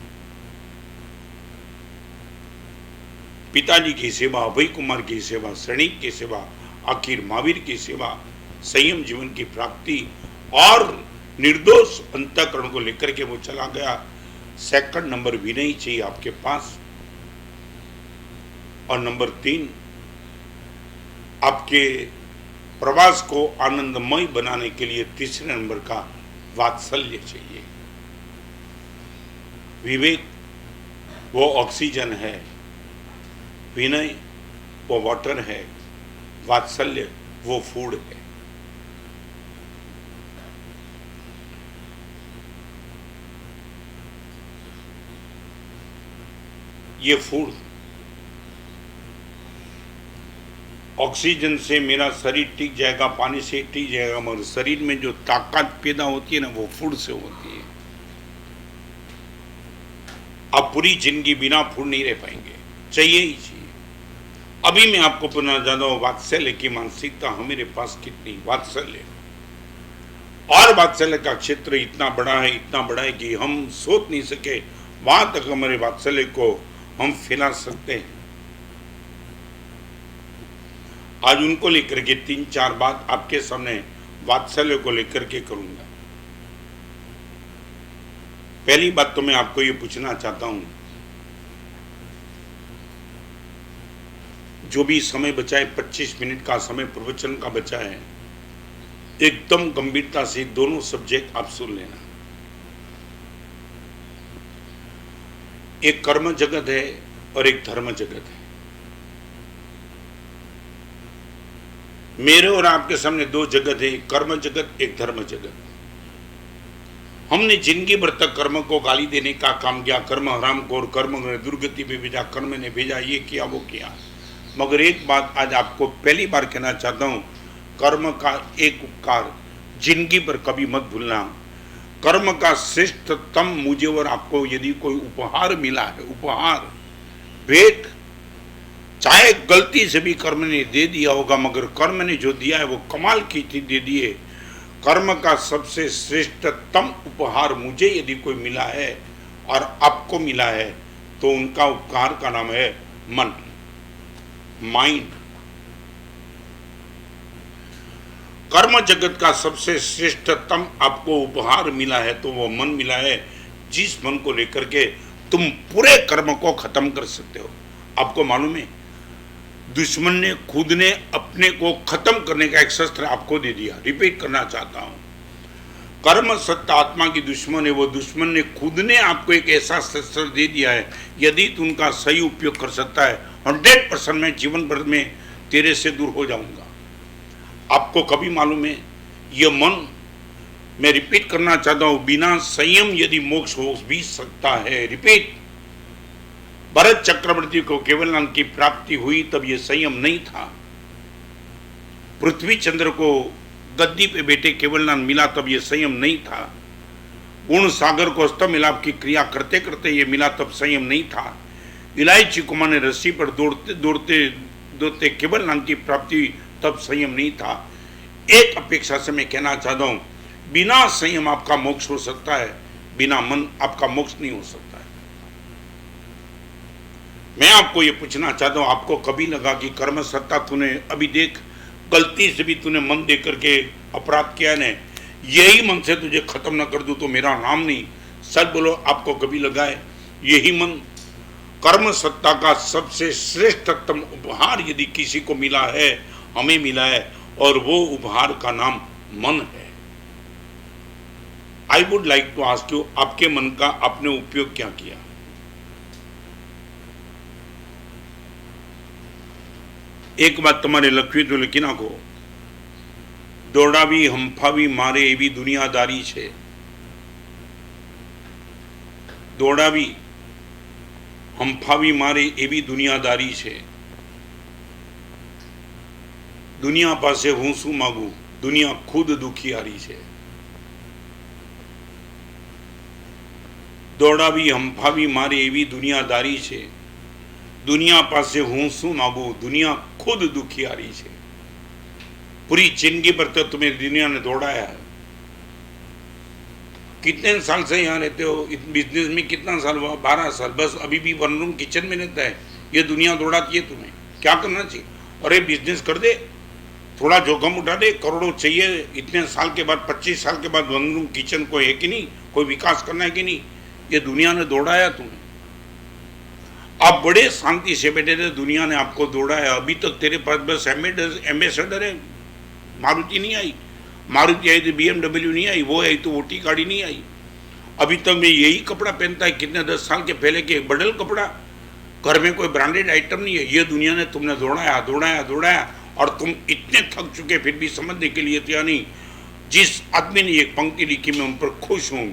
S1: पिताजी की सेवा, अभय कुमार की सेवा, सैनिक की सेवा, आखिर महावीर की सेवा, संयम जीवन की प्राप्ति और निर्दोष अंतःकरण को लेकर के वो चला गया। सेकंड नंबर विनय चाहिए आपके पास। और नंबर 3, आपके प्रवास को आनंदमय बनाने के लिए तीसरे नंबर का वात्सल्य चाहिए। विवेक वो ऑक्सीजन है, विनय वो वाटर है, वात्सल्य वो फूड है। ये फूड, ऑक्सीजन से मेरा शरीर टिक जाएगा, पानी से टिक जाएगा, मगर शरीर में जो ताकत पैदा होती है ना, वो फूड से होती है। आप पूरी जिंदगी बिना फूड नहीं रह पाएंगे, चाहिए ही चाहिए। अभी मैं आपको पुनः जाना हूं, वात्सल्य की मानसिकता हमारे पास कितनी, वात्सल्य और वात्सल्य का क्षेत्र इतना बड़ा है, इतना बड़ा है कि हम सोच नहीं सके वहां तक हमारे वात्सल्य को हम फैला सकते हैं। आज उनको लेकर के 3-4 बात आपके सामने वात्सल्य को लेकर के करूंगा। पहली बात तो मैं आपको ये पूछना चाहता हूं, जो भी समय बचा है, 25 मिनट का समय प्रवचन का बचा है, एकदम गंभीरता से दोनों सब्जेक्ट आप सुन लेना। एक कर्म जगत है और एक धर्म जगत है। मेरे और आपके सामने 2 जगत है, एक कर्म जगत, एक धर्म जगत। हमने जिंदगी भर तक कर्म को गाली देने का काम किया, कर्म हराम को, और कर्म ने दुर्गति में भेजा, कर्म ने भेजा, ये किया वो किया। मगर एक बात आज आपको पहली बार कहना चाहता हूं, कर्म का एक उपकार जिंदगी पर कभी मत भूलना। कर्म का श्रेष्ठतम मुझे और आपको यदि कोई उपहार मिला है, उपहार, भेंट, चाहे गलती से भी कर्म ने दे दिया होगा, मगर कर्म ने जो दिया है वो कमाल की चीज दे दी है। कर्म का सबसे श्रेष्ठतम उपहार मुझे यदि कोई मिला है और आपको मिला है, तो उनका उपहार का नाम है मन, माइंड। कर्म जगत का सबसे श्रेष्ठतम आपको उपहार मिला है तो वो मन मिला है, जिस मन को लेकर के तुम पूरे कर्म को खत्म कर सकते हो। आपको मालूम है, दुश्मन ने खुद ने अपने को खत्म करने का एक शस्त्र आपको दे दिया। रिपीट करना चाहता हूं, कर्म सत्ता आत्मा की दुश्मन है, वो दुश्मन ने खुद ने आपको एक ऐसा शस्त्र दे दिया है, यदि तू उनका सही उपयोग कर सकता है, 100% मैं जीवन भर में तेरे से दूर हो जाऊंगा। आपको कभी मालूम है, यह मन, मैं रिपीट करना चाहता हूं, बिना संयम यदि मोक्ष हो भी सकता है। रिपीट, भरत चक्रवर्ती को केवलानंद की प्राप्ति हुई तब यह संयम नहीं था। पृथ्वी चंद्र को गद्दी पे बैठे केवलानंद मिला तब यह संयम नहीं था। गुण सागर को हस्त मिलाप की क्रिया करते करते ये मिला तब संयम नहीं था। इलायची कुमार ने रस्सी पर दौड़ते दौड़ते दौड़ते केवलानंद की प्राप्ति तब संयम नहीं था। एक अपेक्षा से मैं कहना चाहता हूं, बिना संयम आपका मोक्ष हो सकता है, बिना मन आपका मोक्ष नहीं हो सकता है। मैं आपको ये पूछना चाहता हूं, आपको कभी लगा कि कर्म सत्ता तूने, अभी देख गलती से भी तूने मन दे करके अपराध किया ने, यही मन से तुझे खत्म ना कर दूं तो मेरा नाम नहीं। सच बोलो, आपको कभी लगा है यही मन कर्म सत्ता का सबसे श्रेष्ठतम उपहार यदि किसी को मिला है, हमें मिला है, और वो उपहार का नाम मन है। I would like to ask you, आपके मन का आपने उपयोग क्या किया? एक बात तुम्हारे लखवी तो लिखी नाखो, दौड़ावी हंफावी मारे एवी दुनियादारी छे। दौड़ावी हंफावी मारे एवी दुनियादारी छे। दुनिया पासे हूँ शू मांगू, दुनिया खुद दुखियारी छे। दौड़ावी हंफावी मारे एवी दुनियादारी छे। दुनिया पासे हूँ शू मांगू, दुनिया खुद दुखियारी छे। पूरी जिंदगी पर तो तुम्हें दुनिया ने दौड़ाया है। कितने साल से यहाँ रहते हो, इस बिजनेस में कितना साल हुआ? 12 साल। बस अभी भी वन रूम किचन में रहता है। ये दुनिया दौड़ाती है तुम्हें। क्या करना चाहिए? अरे बिजनेस कर दे, थोड़ा जोखम उठा दे, करोड़ों चाहिए। इतने साल के बाद, 25 साल के बाद वन रूम किचन को है कि नहीं? कोई विकास करना है कि नहीं? ये दुनिया ने दौड़ाया तुम्हें। आप बड़े शांति से बैठे थे, दुनिया ने आपको दौड़ाया। अभी तक तेरे पास बस एम्बेसडर है। मारुति नहीं आई, मारुति आई तो BMW नहीं आई, वो आई तो ओटी गाड़ी नहीं आई। अभी तक मैं यही कपड़ा पहनता है, कितने 10 साल के पहले के बदल कपड़ा। घर में कोई ब्रांडेड आइटम नहीं है। ये दुनिया ने तुमने दौड़ाया दौड़ाया दौड़ाया, और तुम इतने थक चुके फिर भी समझने के लिए तैयार नहीं। जिस आदमी ने एक पंक्ति लिखी, मैं उन पर खुश हूँ।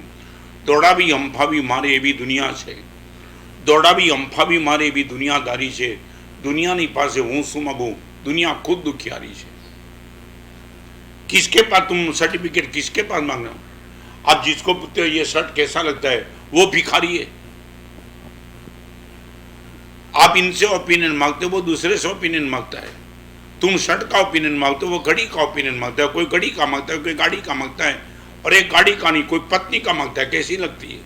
S1: दौड़ावी हंफावी मारे एवी दुनिया छे। दौड़ावी हंफावी मारे एवी दुनियादारी छे। दुनिया नहीं पासे हूँ शू मांगू, दुनिया खुद दुखियारी छे। किसके पास तुम सर्टिफिकेट किसके पास मांगना? आप जिसको पूछते हो ये शर्ट कैसा लगता है, वो भिखारी है। आप इनसे ओपिनियन मांगते हो, वो दूसरे से ओपिनियन मांगता है। तुम शर्ट का ओपिनियन मांगते हो, वो घड़ी का ओपिनियन मांगता है। कोई घड़ी का मांगता है, कोई गाड़ी का मांगता है, और एक गाड़ी का नहीं, कोई पत्नी का मांगता है। कैसी लगती है?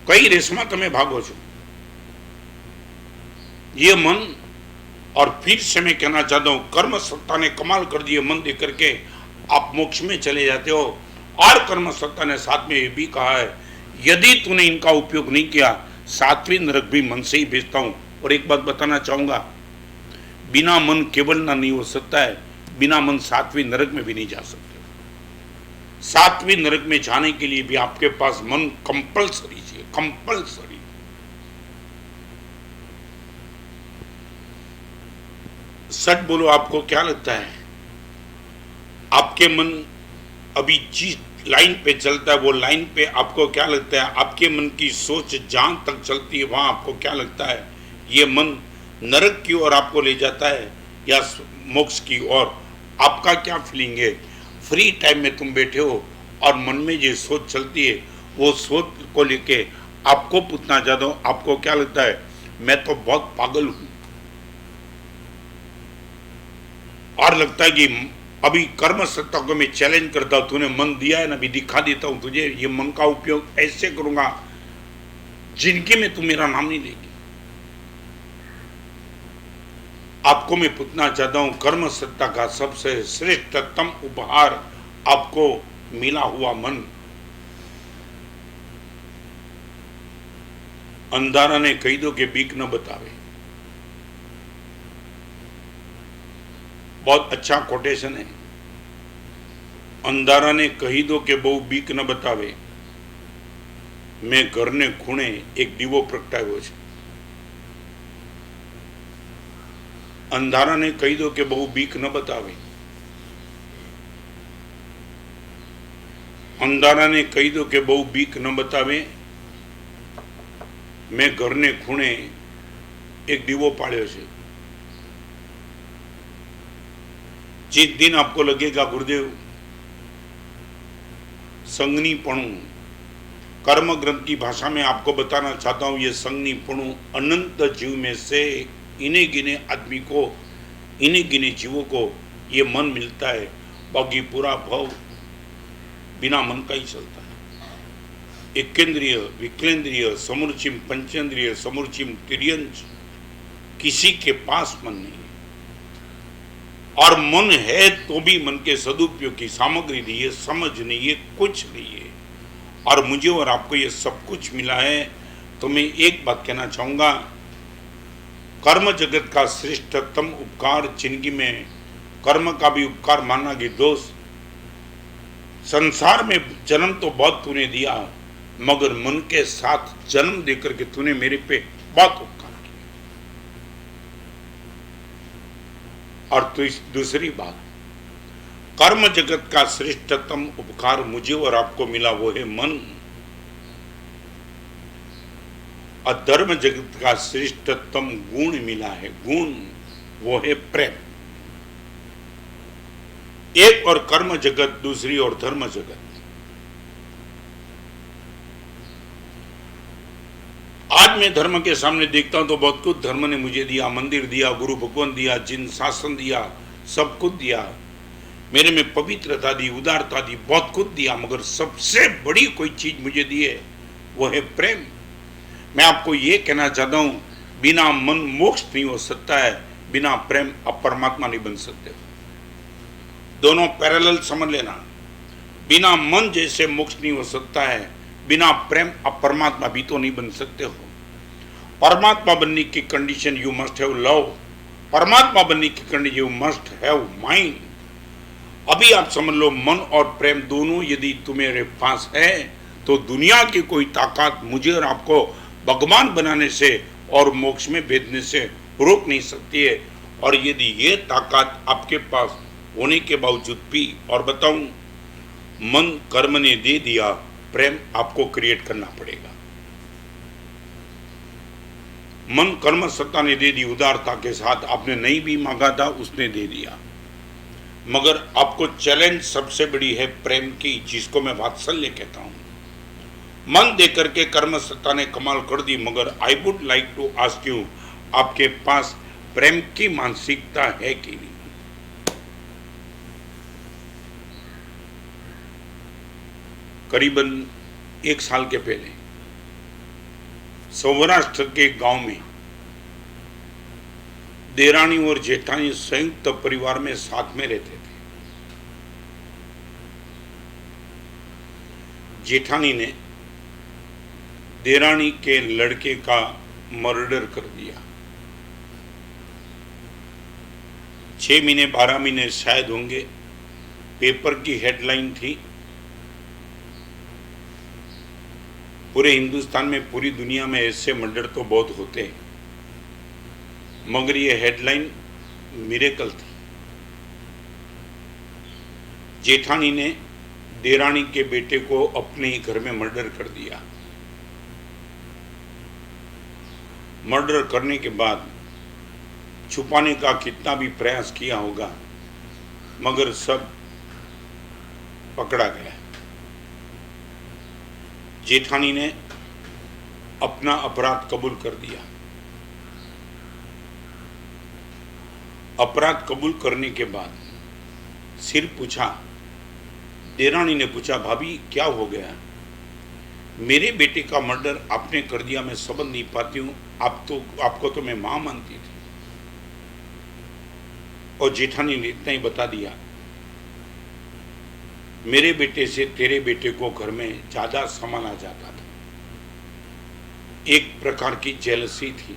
S1: कई रेशमा तुम्हें भागो छो। ये मन, और फिर से मैं कहना चाहता हूं, कर्म सत्ता ने कमाल कर दिए। मन देख करके आप मोक्ष में चले जाते हो। और कर्म सत्ता ने साथ में ये भी कहा है, यदि तूने इनका उपयोग नहीं किया, 7वीं नरक भी मन से ही भेजता हूं। और एक बात बताना चाहूंगा, बिना मन केवल ना नहीं हो सकता है, बिना मन 7वीं नरक में भी नहीं जा सकते। 7वीं नरक में जाने के लिए भी आपके पास मन कंपल्सरी चाहिए, कंपल्सरी। सच बोलो, आपको क्या लगता है? आपके मन अभी जिस लाइन पे चलता है, वो लाइन पे आपको क्या लगता है? आपके मन की सोच जहां तक चलती है, वहां आपको क्या लगता है? ये मन नरक की ओर आपको ले जाता है या मोक्ष की ओर? आपका क्या फीलिंग है? फ्री टाइम में तुम बैठे हो और मन में जो सोच चलती है, वो सोच को लेके आपको पूछना चाहता हूं, आपको क्या लगता है? मैं तो बहुत पागल हूं। और लगता है कि अभी कर्म सत्ता को मैं चैलेंज करता हूं, तूने मन दिया है ना, अभी दिखा देता हूं तुझे। ये मन का उपयोग ऐसे करूंगा जिनके में तू मेरा नाम नहीं लेगी। आपको मैं पूछना चाहता हूं, कर्म सत्ता का सबसे श्रेष्ठतम उपहार आपको मिला हुआ मन। अंधारा ने कही दो कि बीक न बतावे। बहुत अच्छा कोटेशन है। अंधारा ने कही दो कि बहु बीक न बतावे, मैं घर ने खूणे एक दीवो प्रगटाव्यो छे। अंधारा ने कही दो कि बहु बीक न बतावे। अंधारा ने कही दो कि बहु बीक न बतावे, मैं घर ने खूणे एक दीवो पाळ्यो छे। जिस दिन आपको लगेगा गुरुदेव संगनीपणु, कर्म ग्रंथ की भाषा में आपको बताना चाहता हूं, ये संगनीपणु अनंत जीव में से इन्हें गिने आदमी को, इन्हें गिने जीवों को ये मन मिलता है। बाकी पूरा भव बिना मन का ही चलता है। एकेंद्रिय, विकेंद्रिय, समूर्चिम पंचेंद्रिय, समूर्चिम तिर्यंच, किसी के पास मन नहीं। और मन है तो भी मन के सदुपयोग की सामग्री नहीं है, समझ नहीं है, कुछ नहीं है। और मुझे और आपको ये सब कुछ मिला है। तो मैं एक बात कहना चाहूंगा, कर्म जगत का श्रेष्ठतम उपकार, जिंदगी में कर्म का भी उपकार मानना कि दोस्त, संसार में जन्म तो बहुत तूने दिया, मगर मन के साथ जन्म देकर के तूने मेरे पे बहुत उपकार। और दूसरी बात, कर्म जगत का श्रेष्ठतम उपकार मुझे और आपको मिला वो है मन, और धर्म जगत का श्रेष्ठतम गुण मिला है, गुण वो है प्रेम। एक और कर्म जगत, दूसरी और धर्म जगत। आज मैं धर्म के सामने देखता हूं तो बहुत कुछ धर्म ने मुझे दिया, मंदिर दिया, गुरु भगवान दिया, जिन शासन दिया, सब कुछ दिया, मेरे में पवित्रता दी, उदारता दी, बहुत कुछ दिया, मगर सबसे बड़ी कोई चीज मुझे दी है वो है प्रेम। मैं आपको ये कहना चाहता हूं, बिना मन मोक्ष नहीं हो सकता है, बिना प्रेम आप परमात्मा नहीं बन सकते। दोनों पैरेलल समझ लेना। बिना मन जैसे मोक्ष नहीं हो सकता है, बिना प्रेम आप परमात्मा भी तो नहीं बन सकते हो। परमात्मा बनने की condition you must have love, परमात्मा बनने की condition you must have mind. अभी आप समझ लो, मन और प्रेम दोनों यदि तुम्हारे पास है तो दुनिया की कोई ताकत मुझे और आपको भगवान बनाने से और मोक्ष में भेजने से रोक नहीं सकती है। और यदि ये ताकत आपके पास होने के बावजूद भी, और बताऊं, मन कर्म ने दे दिया, प्रेम आपको क्रिएट करना पड़ेगा। मन कर्म सत्ता ने दे दी, उदारता के साथ, आपने नहीं भी मांगा था उसने दे दिया, मगर आपको चैलेंज सबसे बड़ी है प्रेम की, जिसको मैं वात्सल्य कहता हूं। मन दे करके कर्म सत्ता ने कमाल कर दी, मगर I would like to ask you, आपके पास प्रेम की मानसिकता है कि नहीं? करीबन 1 साल के पहले सौराष्ट्र के गांव में देरानी और जेठानी संयुक्त परिवार में साथ में रहते थे। जेठानी ने देरानी के लड़के का मर्डर कर दिया। 6 महीने 12 महीने शायद होंगे, पेपर की हेडलाइन थी। पूरे हिंदुस्तान में, पूरी दुनिया में ऐसे मर्डर तो बहुत होते हैं, मगर ये हेडलाइन मिरेकल थी। जेठानी ने देरानी के बेटे को अपने ही घर में मर्डर कर दिया। मर्डर करने के बाद छुपाने का कितना भी प्रयास किया होगा, मगर सब पकड़ा गया। जेठानी ने अपना अपराध कबूल कर दिया। अपराध कबूल करने के बाद सिर पूछा, देरानी ने पूछा, भाभी क्या हो गया? मेरे बेटे का मर्डर आपने कर दिया, मैं समझ नहीं पाती हूँ, आपको तो मैं मां मानती थी। और जेठानी ने इतना ही बता दिया, मेरे बेटे से तेरे बेटे को घर में ज्यादा सामान आ जाता था, एक प्रकार की जेलसी थी,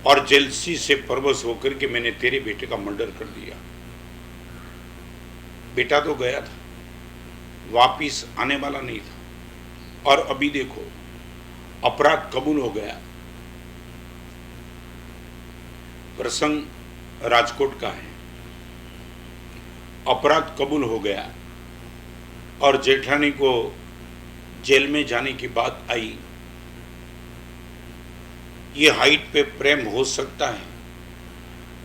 S1: और जेलसी से परवश होकर के मैंने तेरे बेटे का मर्डर कर दिया। बेटा तो गया था, वापिस आने वाला नहीं था, और अभी देखो अपराध कबूल हो गया। प्रसंग राजकोट का है। अपराध कबूल हो गया और जेठानी को जेल में जाने की बात आई। ये हाइट पे प्रेम हो सकता है?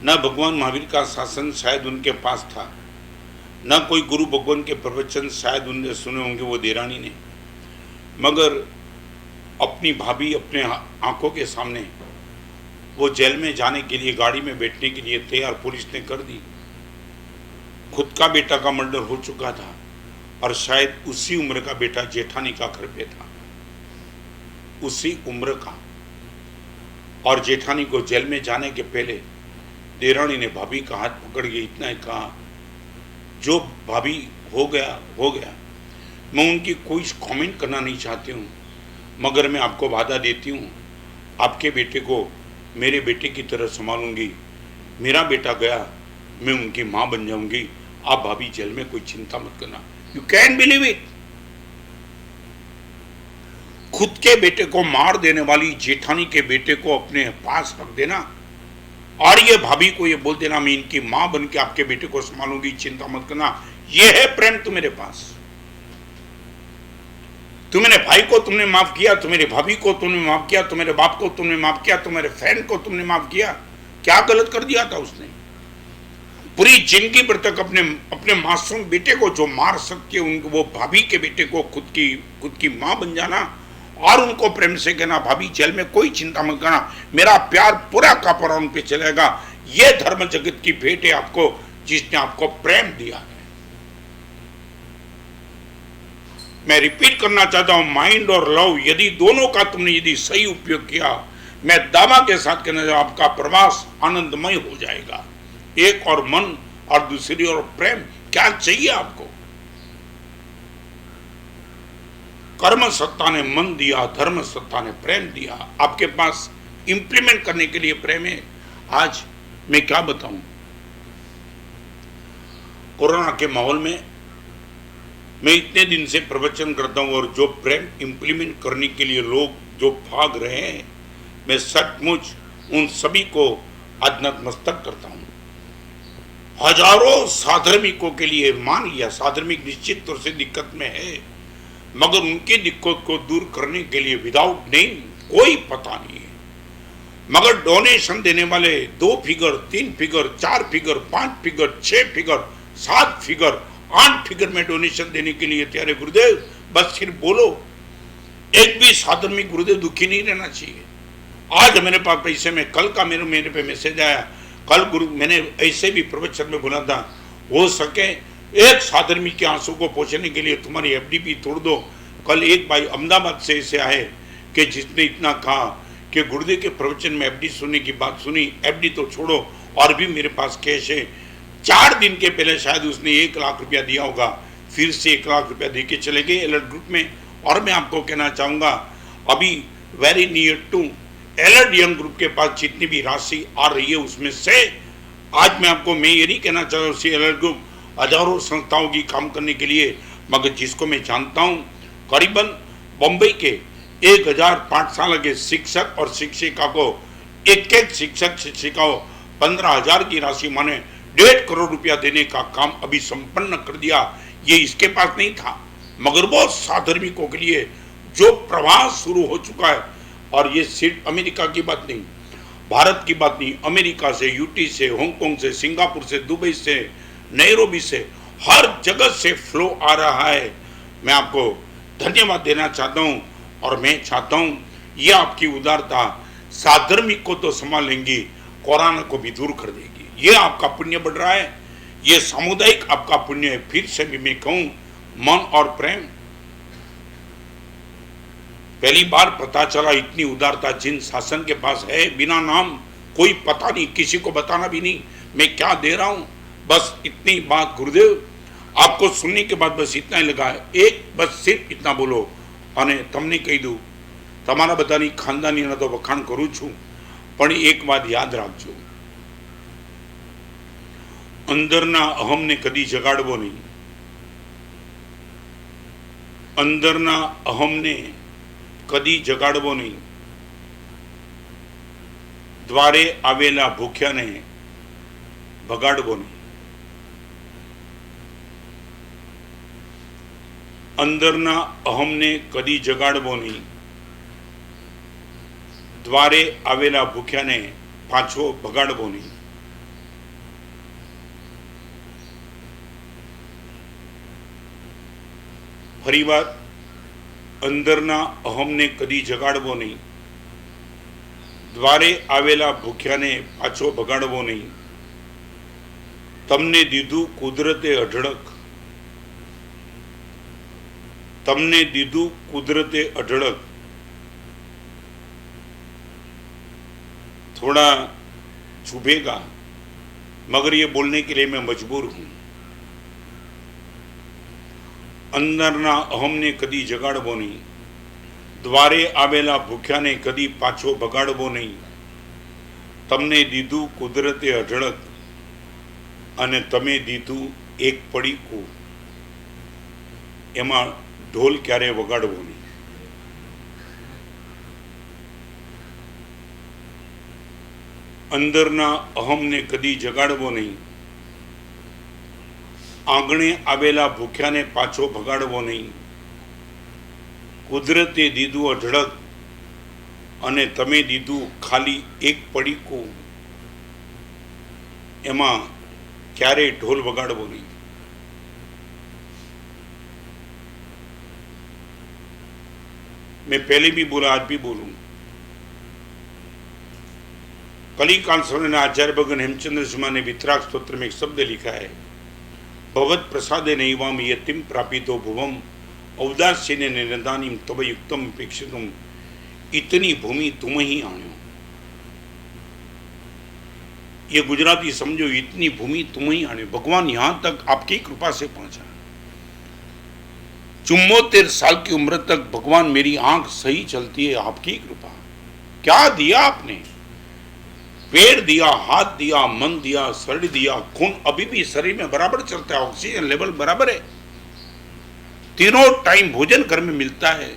S1: न भगवान महावीर का शासन शायद उनके पास था, न कोई गुरु भगवान के प्रवचन शायद उनने सुने होंगे वो देरानी ने, मगर अपनी भाभी अपने आंखों के सामने वो जेल में जाने के लिए, गाड़ी में बैठने के लिए तैयार पुलिस ने कर दी। खुद का बेटा का मर्डर हो चुका था और शायद उसी उम्र का बेटा जेठानी का घर पे था, उसी उम्र का। और जेठानी को जेल में जाने के पहले देरानी ने भाभी का हाथ पकड़ के इतना ही कहा, जो भाभी हो गया हो गया। मैं उनकी कोई कमेंट करना नहीं चाहती हूँ, मगर मैं आपको वादा देती हूँ, आपके बेटे को मेरे बेटे की तरह संभालूंगी। मेरा बेटा गया, मैं उनकी माँ बन जाऊंगी। आप भाभी जेल में कोई चिंता मत करना। You can believe it. खुद के बेटे को मार देने वाली जेठानी के बेटे को अपने पास रख देना, और ये भाभी को ये बोल देना मैं इनकी मां बन के आपके बेटे को संभालूंगी, चिंता मत करना। ये है प्रेम तुम्हारे पास। तुम्हारे भाई को तुमने माफ किया, तुम्हारी भाभी को तुमने माफ किया, तुम्हारे बाप को तुमने माफ किया, तुम्हारे फ्रेंड को तुमने माफ किया। क्या गलत कर दिया था उसने? पूरी जिंदगी भर तक अपने मासूम बेटे को जो मार सकती है, उनको वो भाभी के बेटे को खुद की मां बन जाना और उनको प्रेम से कहना भाभी जेल में कोई चिंता मत करना, मेरा प्यार पूरा का पूरा उन पे चलेगा। ये धर्म जगत की भेंट है आपको, जिसने आपको प्रेम दिया है। मैं रिपीट करना चाहता हूं, माइंड और लव यदि दोनों का तुमने यदि सही उपयोग किया, मैं दावा के साथ कहना चाहता हूं आपका प्रवास आनंदमय हो जाएगा। एक और मन और दूसरी और प्रेम, क्या चाहिए आपको? कर्म सत्ता ने मन दिया, धर्म सत्ता ने प्रेम दिया। आपके पास इंप्लीमेंट करने के लिए प्रेम है। आज मैं क्या बताऊं, कोरोना के माहौल में मैं इतने दिन से प्रवचन करता हूं और जो प्रेम इंप्लीमेंट करने के लिए लोग जो भाग रहे हैं, मैं सचमुच उन सभी को आज नतमस्तक करता हूं। हजारों साधर्मिकों के लिए मान लिया, साधर्मिक निश्चित तौर से दिक्कत में है, मगर उनकी दिक्कत को दूर करने के लिए विदाउट नेम कोई पता नहीं है, मगर डोनेशन देने वाले 2 figure, 3 figure, 4 figure, 5 figure, 6 figure, 7 figure, 8 figure में डोनेशन देने के लिए तैयार है। गुरुदेव बस सिर्फ बोलो, एक भी साधर्मिक गुरुदेव दुखी नहीं रहना चाहिए। आज मेरे पास पैसे में, कल का मेरे पे मैसेज आया, कल गुरु मैंने ऐसे भी प्रवचन में बोला था, हो सके एक साधर्मी के आंसू को पोछने के लिए तुम्हारी एफडी भी तोड़ दो। कल एक भाई अहमदाबाद से ऐसे आए कि जिसने इतना कहा कि गुरुदेव के प्रवचन में एफडी सुनने की बात सुनी, एफडी तो छोड़ो और भी मेरे पास कैश है। 4 दिन के पहले शायद उसने 1 लाख रुपया दिया होगा, फिर से 1 लाख रुपया दे के चले गए अलर्ट ग्रुप में। और मैं आपको कहना चाहूँगा, अभी very near to alert young group के पास जितनी भी राशि आ रही है उसमें से आज मैं ये नहीं कहना चाह रहा अलर्ट ग्रुप हजारों संस्थाओं की काम करने के लिए, मगर जिसको मैं जानता हूँ करीबन बम्बई के 1000 पाठशाला के शिक्षक और शिक्षिका को एक शिक्षक शिक्षिका को 15,000 की राशि माने 1.5 करोड़ रुपया देने का काम अभी संपन्न कर दिया। ये इसके पास नहीं था, मगर बहुत साधर्मिकों के लिए जो प्रवास शुरू हो चुका है। और ये सिर्फ अमेरिका की बात नहीं, भारत की बात नहीं, अमेरिका से, यूटी से, हांगकांग से, सिंगापुर से, दुबई से, नैरोबी से, हर जगह से फ्लो आ रहा है। मैं आपको धन्यवाद देना चाहता हूँ और मैं चाहता हूँ ये आपकी उदारता साधर्मिक को तो संभालेंगी, कोरोना को भी दूर कर देगी। ये आपका पुण्य बढ़ रहा है, ये सामुदायिक आपका पुण्य है। फिर से भी मैं कहूँ, मन और प्रेम, पहली बार पता चला इतनी उदारता जिन शासन के पास है, बिना नाम कोई पता नहीं, किसी को बताना भी नहीं मैं क्या दे रहा हूं, बस इतनी बात गुरुदेव आपको सुनने के बाद बस इतना ही लगा है। एक बस सिर्फ इतना बोलो અને તમને કહી દઉં, તમારા બધાની ખાનદાનીના તો વખાણ કરું છું, પણ એક વાત યાદ રાખજો, અંદરના અહમને કદી જગાડવો નહીં, અંદરના અહમને કદી જગાડવો નહીં, દ્વારે આવેલા ભૂખ્યાને ભગાડવો નહીં, અંદરના અહમને કદી જગાડવો નહીં, દ્વારે આવેલા ભૂખ્યાને પાછો ભગાડવો નહીં। ફરીવાર, અંદરના અહમને કદી જગાડવો નહીં, દ્વારે આવેલા ભૂખ્યાને પાછો ભગાડવો નહીં। તમને દીધું કુદરતે અઢળક, તમને દીધું कुदरते अढळक, थोड़ा चुभेगा मगर ये बोलने के लिए मैं मजबूर हूं। अंदरना अहमने कदी जगाड़वो नहीं, द्वारे आवेला भूख्याने कदी पाछो भगाड़वो नहीं। तमने दीधु कुदरते अढळक अने तमे दीधु एक पड़ीकू, एमां ढोल क्यारे वगाड़वो नहीं। અંદરના અહમને કદી જગાડવો નહીં, આંગણે આવેલા ભૂખ્યાને પાછો ભગાડવો નહીં. કુદરતે દીધું અઢળક અને તમે દીધું ખાલી એક પડીકું, એમાં ક્યારેય ઢોલ વગાડવો નહીં. मैं पहले भी बोला, आज भी बोलूं. कलिकाल समय आचार्य भगवान हेमचंद्र शर्मा ने वितराग स्तोत्र में एक शब्द लिखा है, भगवत प्रसादे नैवाम यतिम प्रापितो भुवम औदास्येन निरदानीम तव युक्तम अपेक्षितम, इतनी भूमि तुम ही आण्यो. ये गुजराती समझो, इतनी भूमि तुम ही आण्यो. भगवान यहां तक आपकी कृपा से पहुंचा. 74 साल की उम्र तक भगवान मेरी आंख सही चलती है, आपकी कृपा. क्या दिया आपने? पैर दिया, हाथ दिया, मन दिया, शरीर दिया, खून अभी भी शरीर में बराबर चलता है, ऑक्सीजन लेवल बराबर है, तीनों टाइम भोजन घर में मिलता है.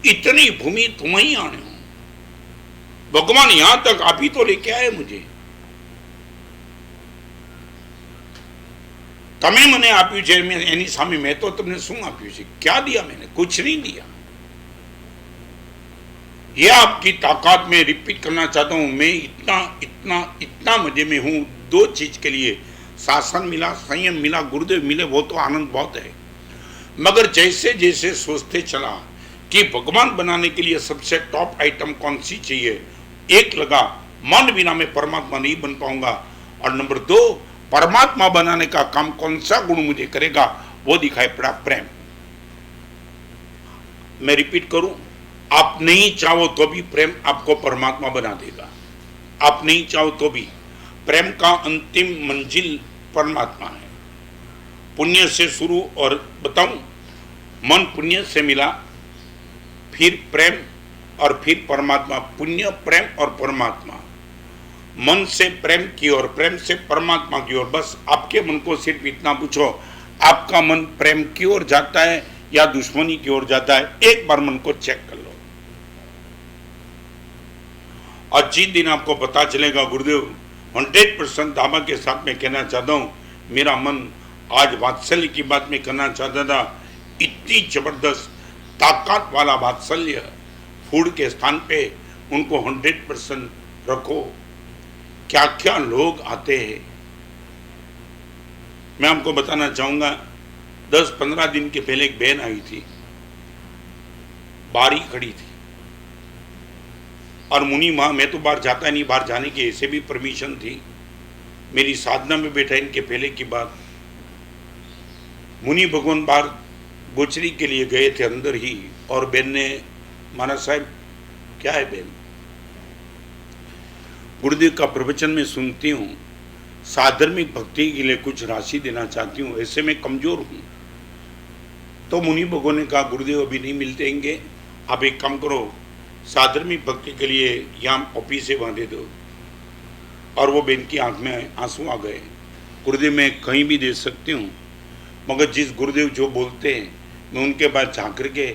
S1: इतनी भूमि तुम ही आने हो. भगवान यहां तक आप ही तो लेके आए मुझे. તમે મને આપ્યું છે, એની સામે મેં તો તમને શું આપ્યું છે? क्या दिया मैंने? कुछ नहीं दिया. ये आपकी ताकत में रिपीट करना चाहता हूं. मैं इतना इतना इतना मजे में हूं. 2 चीज के लिए, शासन मिला, संयम मिला, गुरुदेव मिले, वो तो आनंद बहुत है. मगर जैसे जैसे सोचते चला कि भगवान बनाने के लिए सबसे टॉप आइटम कौन सी चाहिए, एक लगा मन बिना मैं परमात्मा नहीं बन पाऊंगा, और नंबर 2 परमात्मा बनाने का काम कौन सा गुण मुझे करेगा, वो दिखाई पड़ा प्रेम. मैं रिपीट करूं, आप नहीं चाहो तो भी प्रेम आपको परमात्मा बना देगा. आप नहीं चाहो तो भी प्रेम का अंतिम मंजिल परमात्मा है. पुण्य से शुरू, और बताऊं, मन पुण्य से मिला, फिर प्रेम, और फिर परमात्मा. पुण्य, प्रेम और परमात्मा. मन से प्रेम की ओर, प्रेम से परमात्मा की ओर. बस आपके मन को सिर्फ इतना पूछो, आपका मन प्रेम की ओर जाता है या दुश्मनी की ओर जाता है? एक बार मन को चेक कर लो. और जिस दिन आपको पता चलेगा, गुरुदेव 100% दावा के साथ में कहना चाहता हूं, मेरा मन आज वात्सल्य की बात में करना चाहता था. इतनी जबरदस्त ताकत वाला वात्सल्य, फूड के स्थान पे उनको 100% रखो. क्या क्या लोग आते हैं. मैं आपको बताना चाहूंगा, 10-15 दिन के पहले एक बहन आई थी, बारी खड़ी थी, और मुनि माँ, मैं तो बाहर जाता नहीं, बाहर जाने की ऐसे भी परमिशन थी, मेरी साधना में बैठा. इनके पहले की बात, मुनि भगवान बाहर गोचरी के लिए गए थे अंदर ही, और बहन ने, महाराज साहब क्या है बहन, गुरुदेव का प्रवचन में सुनती हूँ, साधर्मिक भक्ति के लिए कुछ राशि देना चाहती हूँ, ऐसे में कमजोर हूँ. तो मुनि भगवान ने कहा, गुरुदेव अभी नहीं मिलतेंगे, आप एक काम करो, साधर्मिक भक्ति के लिए यहाँ ऑफिस से बांधे दो. और वो बहन की आंख में आंसू आ गए. गुरुदेव मैं कहीं भी दे सकती हूँ, मगर जिस गुरुदेव जो बोलते हैं मैं उनके पास जा कर के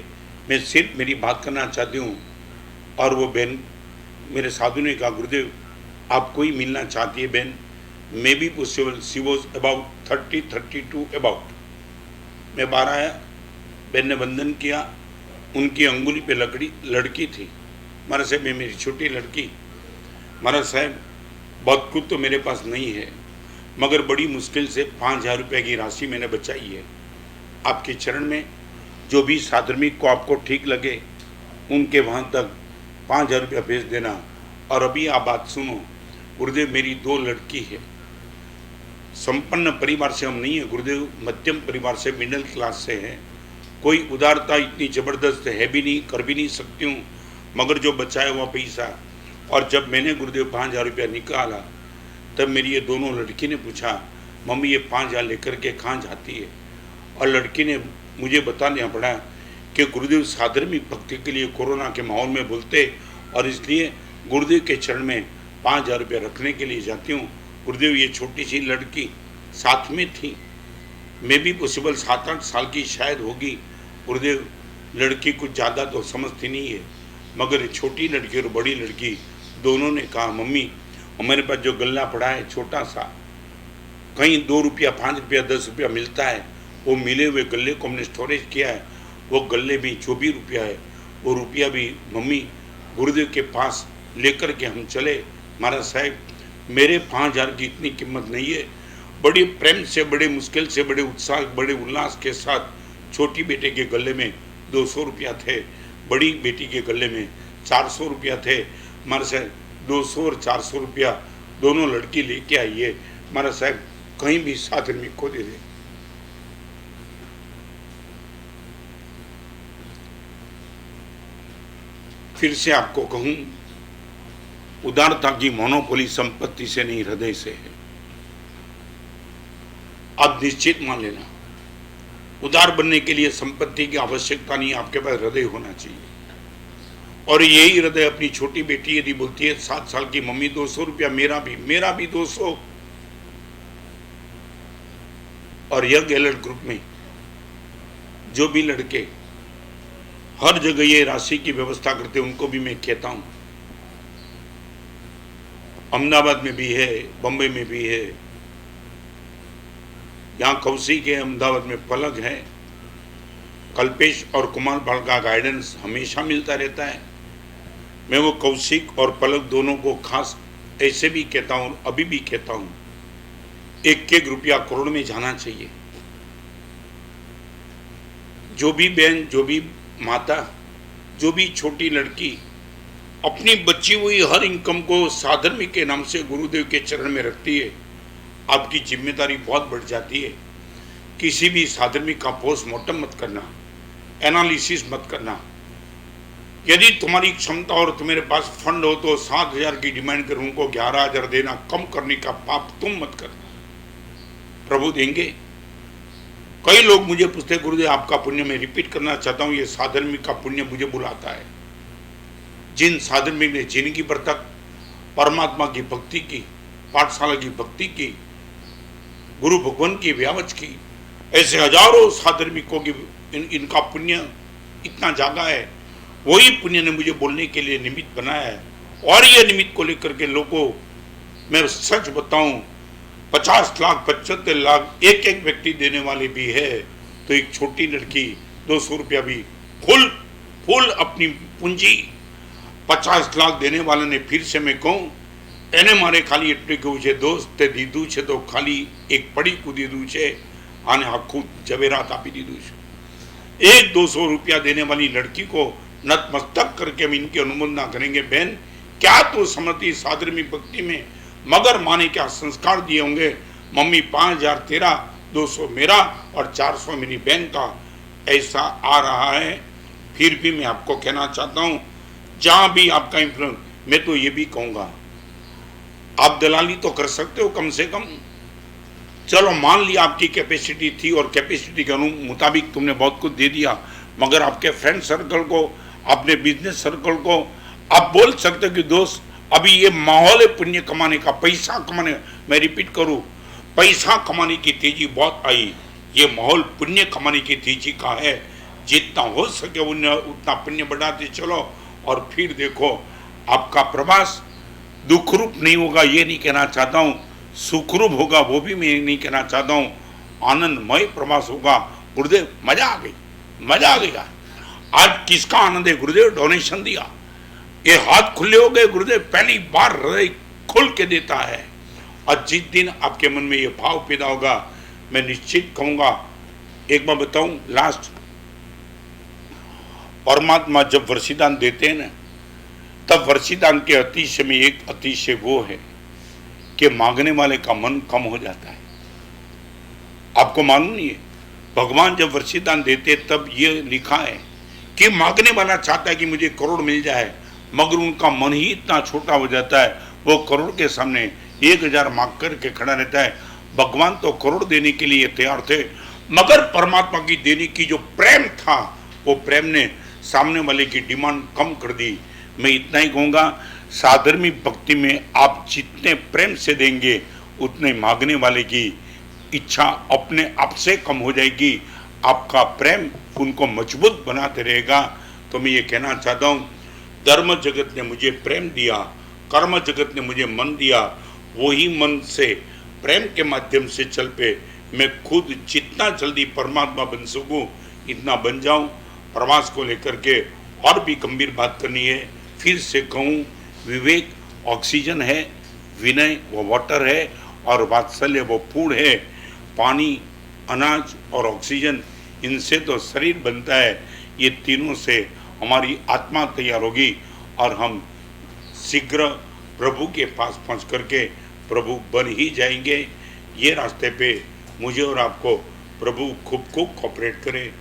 S1: मैं सिर्फ मेरी बात करना चाहती हूँ. और वो बहन, मेरे साधु ने कहा, गुरुदेव आपको ही मिलना चाहती है बहन. मैं भी possible, she was about 30-32 about. मैं बाहर आया, बहन ने वंदन किया, उनकी अंगुली पे लड़की थी. महाराज साहब, मैं मेरी छोटी लड़की, महाराज साहब बहुत कुछ तो मेरे पास नहीं है, मगर बड़ी मुश्किल से 5,000 रुपये की राशि मैंने बचाई है. आपके चरण में जो भी साधर्मिक को आपको ठीक लगे, उनके वहाँ तक 5,000 रुपया भेज देना. और अभी आप बात सुनो, गुरुदेव मेरी 2 लड़की है, संपन्न परिवार से हम नहीं है गुरुदेव, मध्यम परिवार से, मिडिल क्लास से है. कोई उदारता इतनी ज़बरदस्त है भी नहीं, कर भी नहीं सकती हूँ, मगर जो बचाया हुआ पैसा. और जब मैंने गुरुदेव 5,000 रुपया निकाला, तब मेरी ये दोनों लड़की ने पूछा, मम्मी ये 5,000 लेकर के कहाँ जाती है? और लड़की ने मुझे बताना पड़ा कि गुरुदेव साधर्मिक भक्ति के लिए कोरोना के माहौल में बोलते, और इसलिए गुरुदेव के चरण में 5,000 रुपया रखने के लिए जाती हूँ. गुरुदेव ये छोटी सी लड़की साथ में थी, मैं भी पॉसिबल 7-8 साल की शायद होगी. गुरुदेव लड़की कुछ ज़्यादा तो समझती नहीं है, मगर छोटी लड़की और बड़ी लड़की दोनों ने कहा मम्मी हमारे पास जो गल्ला पड़ा है छोटा सा, कहीं 2 रुपया 5 रुपया 10 रुपया मिलता है, वो मिले हुए गल्ले को हमने स्टोरेज किया है। वो गल्ले भी जो भी रुपया है वो रुपया भी मम्मी गुरुदेव के पास लेकर के हम चले। महाराज साहब मेरे 5,000 की इतनी कीमत नहीं है। बड़ी प्रेम से, बड़े मुश्किल से, बड़े उत्साह, बड़े उल्लास के साथ छोटी बेटे के गले में 200 रुपया थे, बड़ी बेटी के गले में 400 रुपया थे। महाराज साहब 200 और 400 रुपया दोनों लड़की लेके आई है। महाराज साहब कहीं भी साधन में खो दे दे। फिर से आपको कहूं, उदारता की मोनोपोली संपत्ति से नहीं हृदय से है। आप निश्चित मान लेना, उदार बनने के लिए संपत्ति की आवश्यकता नहीं, आपके पास हृदय होना चाहिए। और यही हृदय अपनी छोटी बेटी यदि बोलती है 7 साल की, मम्मी 200 रुपया मेरा भी 200। और यंग एलर्ट ग्रुप में जो भी लड़के हर जगह ये राशि की व्यवस्था करते उनको भी मैं कहता हूं, अहमदाबाद में भी है, बंबई में भी है, यहाँ कौशिक है, अहमदाबाद में पलक है, कल्पेश और कुमार बाल का गाइडेंस हमेशा मिलता रहता है। मैं वो कौशिक और पलक दोनों को खास ऐसे भी कहता हूँ, अभी भी कहता हूँ, 1-1 रुपया करोड़ में जाना चाहिए। जो भी बहन, जो भी माता, जो भी छोटी लड़की अपनी बची हुई हर इनकम को साधर्मिक के नाम से गुरुदेव के चरण में रखती है, आपकी जिम्मेदारी बहुत बढ़ जाती है। किसी भी साधर्मिक का पोस्टमार्टम मत करना, एनालिसिस मत करना। यदि तुम्हारी क्षमता और तुम्हारे पास फंड हो तो 7,000 की डिमांड कर उनको 11,000 देना, कम करने का पाप तुम मत करना, प्रभु देंगे। कई लोग मुझे पूछते गुरुदेव आपका पुण्य, मैं रिपीट करना चाहता हूं, ये साधर्मिक का पुण्य मुझे बुलाता है। जिन साधर्मिक ने जिंदगी भर तक परमात्मा की भक्ति की, पाठशाला की भक्ति की, गुरु भगवान की व्यावच की, ऐसे हजारों साधर्मिकों की इनका पुण्य इतना जागा है। वही पुण्य ने मुझे बोलने के लिए निमित्त बनाया है। और ये निमित्त को लेकर के लोगों, मैं सच बताऊं, 50 लाख 75 लाख एक व्यक्ति देने वाले भी है, तो एक छोटी लड़की 200 रुपया भी फुल अपनी पूंजी 50 लाख देने वाले ने, फिर से मैं कहूँ, એને મારે ખાલી એટલું કહેવું છે દોસ્ત, તે દીધું છે તો ખાલી એક પડીકું દીધું છે અને આખું જવેરાત આપી દીધું છે। 100-200 रुपया देने वाली लड़की को नतमस्तक करके हम इनकी अनुमोदना करेंगे। बहन क्या तू समझती साधर्मिक भक्ति में, मगर माने क्या संस्कार दिए होंगे, मम्मी 5,000 तेरा, 200 मेरा और 400 मेरी बहन का, ऐसा आ रहा है। फिर भी मैं आपको कहना चाहता हूँ, जहाँ भी आपका इंफ्लुएंस, मैं तो ये भी कहूँगा आप दलाली तो कर सकते हो कम से कम। चलो मान लिया आपकी कैपेसिटी थी और कैपेसिटी के मुताबिक तुमने बहुत कुछ दे दिया, मगर आपके फ्रेंड सर्कल को, अपने बिजनेस सर्कल को आप बोल सकते हो कि दोस्त अभी ये माहौल है पुण्य कमाने का, पैसा कमाने, मैं रिपीट करूँ, पैसा कमाने की तेजी बहुत आई, ये माहौल पुण्य कमाने की तेजी का है। जितना हो सके उतना पुण्य बढ़ाते चलो। और फिर देखो आपका प्रवास दुखरूप नहीं होगा, ये नहीं कहना चाहता हूँ, सुखरूप होगा वो भी मैं नहीं कहना चाहता हूँ, आनंदमय प्रवास होगा। गुरुदेव मजा आ गई, मजा आ गया। आज किसका आनंद है? गुरुदेव डोनेशन दिया, ये हाथ खुले हो गए, गुरुदेव पहली बार हृदय खुल के देता है। और जिस दिन आपके मन में ये भाव पैदा होगा, मैं निश्चित कहूँगा, एक बार बताऊँ लास्ट, परमात्मा जब वर्षिदान देते हैं ना, तब वर्षिदान के अतिशय में एक अतिशय वो है कि मांगने वाले का मन कम हो जाता है। आपको मालूम नहीं है, भगवान जब वर्षिदान देते तब ये लिखा है कि मांगने वाला चाहता है कि मुझे करोड़ मिल जाए, मगर उनका मन ही इतना छोटा हो जाता है, वो करोड़ के सामने 1,000 मांग करके खड़ा रहता है। भगवान तो करोड़ देने के लिए तैयार थे, मगर परमात्मा की देने की जो प्रेम था, वो प्रेम ने सामने वाले की डिमांड कम कर दी। मैं इतना ही कहूँगा, साधर्मिक भक्ति में आप जितने प्रेम से देंगे उतने मांगने वाले की इच्छा अपने आप से कम हो जाएगी, आपका प्रेम उनको मजबूत बनाते रहेगा। तो मैं ये कहना चाहता हूँ, धर्म जगत ने मुझे प्रेम दिया, कर्म जगत ने मुझे मन दिया, वही मन से प्रेम के माध्यम से चल पे मैं खुद जितना जल्दी परमात्मा बन सकूं इतना बन जाऊं। प्रवास को लेकर के और भी गंभीर बात करनी है। फिर से कहूं, विवेक ऑक्सीजन है, विनय वो वाटर है, और वात्सल्य वो फूड है। पानी, अनाज और ऑक्सीजन, इनसे तो शरीर बनता है। ये तीनों से हमारी आत्मा तैयार होगी और हम शीघ्र प्रभु के पास पहुंच करके प्रभु बन ही जाएंगे। ये रास्ते पे मुझे और आपको प्रभु खूब खूब कोऑपरेट करे।